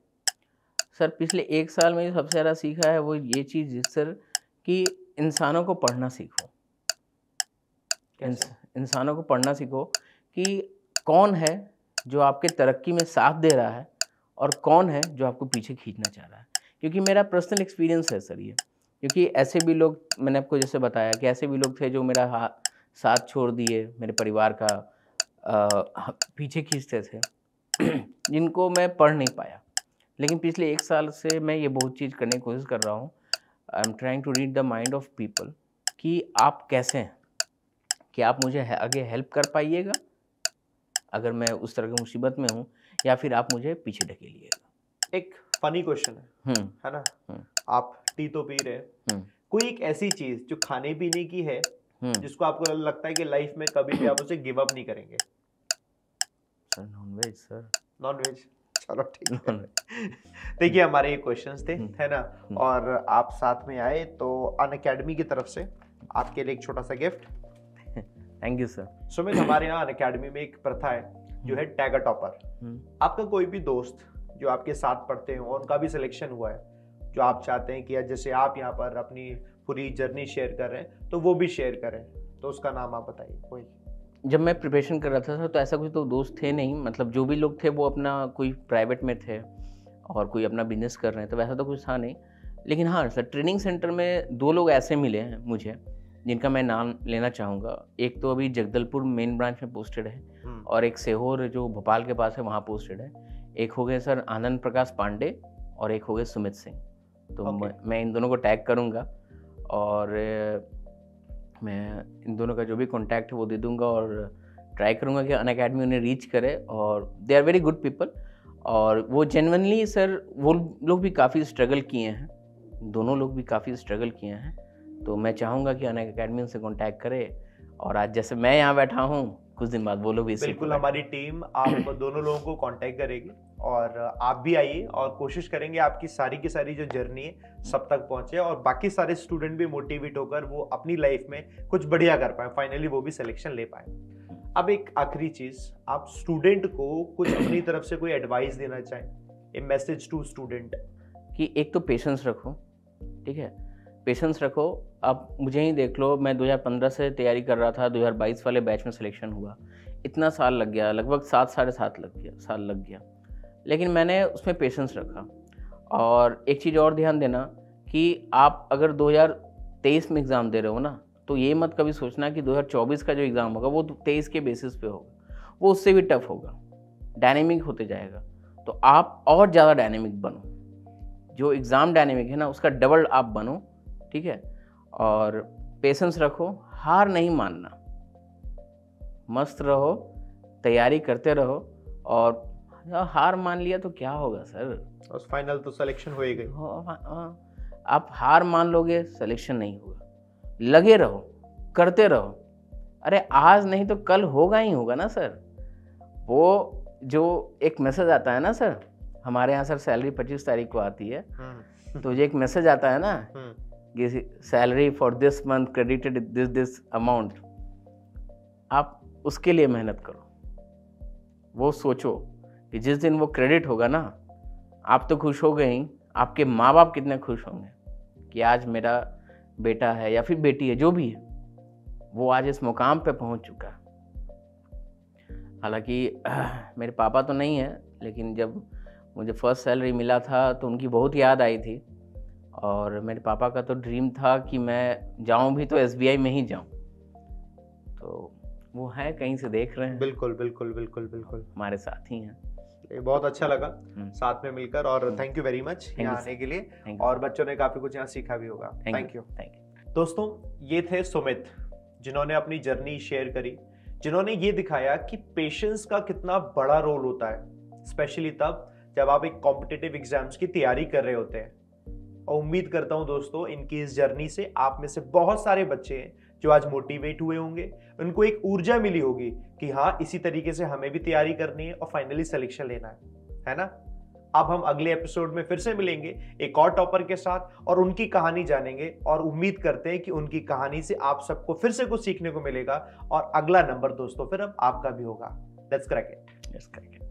सर पिछले 1 साल में जो सबसे ज़्यादा सीखा है वो ये चीज़ सर कि इंसानों को पढ़ना सीखो। इंसानों को पढ़ना सीखो कि कौन है जो आपके तरक्की में साथ दे रहा है और कौन है जो आपको पीछे खींचना चाह रहा है। क्योंकि मेरा पर्सनल एक्सपीरियंस है सर ये, क्योंकि ऐसे भी लोग, मैंने आपको जैसे बताया कि ऐसे भी लोग थे जो मेरा साथ छोड़ दिए, मेरे परिवार का पीछे खींचते थे जिनको मैं पढ़ नहीं पाया। लेकिन पिछले 1 साल से मैं ये बहुत चीज़ करने की कोशिश कर रहा हूँ। I am trying to read the mind of people कि आप कैसे हैं, कि आप मुझे आगे हेल्प कर पाइएगा अगर मैं उस तरह की मुसीबत में हूँ, या फिर आप मुझे पीछे ढकेलिएगा। एक फनी क्वेश्चन है ना, आप टी तो पी रहे हैं, कोई एक ऐसी चीज जो खाने पीने की है जिसको आपको लगता है कि लाइफ में कभी भी आप उसे गिव अप नहीं करेंगे? Sir nonveg. Sir nonveg? चलो ठीक है। देखिए हमारे ये क्वेश्चंस थे, है ना, और आप साथ में आए तो अनअकैडमी की तरफ से आपके लिए एक छोटा सा gift. Thank you sir. Sumit, हमारे यहाँ अनअकैडमी में एक प्रथा है जो है टैग अ टॉपर। आपका कोई भी दोस्त जो आपके साथ पढ़ते हो और उनका भी सिलेक्शन हुआ है, जो आप चाहते हैं कि जैसे आप यहाँ पर अपनी पूरी जर्नी शेयर कर रहे हैं तो वो भी शेयर करें, तो उसका नाम आप बताइए कोई। जब मैं प्रिपरेशन कर रहा था तो ऐसा कुछ तो दोस्त थे नहीं, मतलब जो भी लोग थे वो अपना कोई प्राइवेट में थे और कोई अपना बिजनेस कर रहे हैं, तो वैसा तो कुछ था नहीं। लेकिन हाँ सर, ट्रेनिंग सेंटर में 2 लोग ऐसे मिले हैं मुझे जिनका मैं नाम लेना चाहूँगा। एक तो अभी जगदलपुर मेन ब्रांच में पोस्टेड है और एक सीहोर जो भोपाल के पास है वहाँ पोस्टेड है। एक हो गए सर आनंद प्रकाश पांडे और एक हो गए सुमित सिंह। तो मैं इन दोनों को टैग करूँगा और मैं इन दोनों का जो भी कॉन्टैक्ट है वो दे दूंगा और ट्राई करूंगा कि अनअकैडमी उन्हें रीच करे। और they are very good people और वो जेन्युइनली सर वो लोग भी काफ़ी स्ट्रगल किए हैं, दोनों लोग भी काफ़ी स्ट्रगल किए हैं। तो मैं चाहूँगा कि अनअकैडमी उनसे कॉन्टैक्ट करे और आज जैसे मैं यहाँ बैठा हूँ कुछ दिन बाद वो लोग भी। बिल्कुल, हमारी टीम आप दोनों लोगों को कांटेक्ट करेगी और आप भी आइए और कोशिश करेंगे आपकी सारी की सारी जो जर्नी है सब तक पहुंचे और बाकी सारे स्टूडेंट भी मोटिवेट होकर वो अपनी लाइफ में कुछ बढ़िया कर पाए, फाइनली वो भी सिलेक्शन ले पाए। अब एक आखिरी चीज, आप स्टूडेंट को कुछ अपनी तरफ से कोई एडवाइस देना चाहें, ए मैसेज टू स्टूडेंट। कि एक तो पेशेंस रखो, ठीक है, पेशेंस रखो। आप मुझे ही देख लो, मैं 2015 से तैयारी कर रहा था, 2022 वाले बैच में सिलेक्शन हुआ, इतना साल लग गया, लगभग 7 साढ़े 7 साल लग गया, लेकिन मैंने उसमें पेशेंस रखा। और एक चीज़ और ध्यान देना कि आप अगर 2023 में एग्ज़ाम दे रहे हो ना, तो ये मत कभी सोचना कि 2024 का जो एग्ज़ाम होगा वो 23 के बेसिस पे होगा, वो उससे भी टफ होगा, डायनेमिक होते जाएगा। तो आप और ज़्यादा डायनेमिक बनो, जो एग्ज़ाम डायनेमिक है ना उसका डबल आप बनो, ठीक है। और पेशेंस रखो, हार नहीं मानना, मस्त रहो, तैयारी करते रहो। और हार मान लिया तो क्या होगा सर, और फाइनल तो सिलेक्शन हो ही गई। आप हार मान लोगे सिलेक्शन नहीं होगा, लगे रहो, करते रहो। अरे आज नहीं तो कल होगा ही होगा ना सर। वो जो एक मैसेज आता है ना सर, हमारे यहाँ सर सैलरी 25 तारीख को आती है, तो जो एक मैसेज आता है ना कि salary for this month credited this amount, आप उसके लिए मेहनत करो। वो सोचो कि जिस दिन वो क्रेडिट होगा ना, आप तो खुश हो गए ही, आपके माँ बाप कितने खुश होंगे कि आज मेरा बेटा है या फिर बेटी है, जो भी है, वो आज इस मुकाम पे पहुंच चुका है। हालांकि मेरे पापा तो नहीं है, लेकिन जब मुझे फर्स्ट सैलरी मिला था तो उनकी बहुत याद आई थी। और मेरे पापा का तो ड्रीम था कि मैं जाऊं भी तो SBI में ही जाऊं, तो वो है कहीं से देख रहे हैं। बिल्कुल बिल्कुल बिल्कुल बिल्कुल, हमारे साथ ही हैं। ये बहुत अच्छा लगा साथ में मिलकर और थैंक यू वेरी मच यहाँ आने के लिए, और बच्चों ने काफी कुछ यहाँ सीखा भी होगा। Thank you. दोस्तों, ये थे सुमित जिन्होंने अपनी जर्नी शेयर करी, जिन्होंने ये दिखाया कि पेशेंस का कितना बड़ा रोल होता है, स्पेशली तब जब आप एक कॉम्पिटिटिव एग्जाम्स की तैयारी कर रहे होते हैं। और उम्मीद करता हूं दोस्तों इनकी इस जर्नी से आप में से बहुत सारे बच्चे हैं जो आज मोटिवेट हुए होंगे, उनको एक ऊर्जा मिली होगी कि हाँ इसी तरीके से हमें भी तैयारी करनी है और फाइनली सिलेक्शन लेना है ना। अब हम अगले एपिसोड में फिर से मिलेंगे एक और टॉपर के साथ और उनकी कहानी जानेंगे, और उम्मीद करते हैं कि उनकी कहानी से आप सबको फिर से कुछ सीखने को मिलेगा और अगला नंबर दोस्तों फिर अब आपका भी होगा। Let's crack it.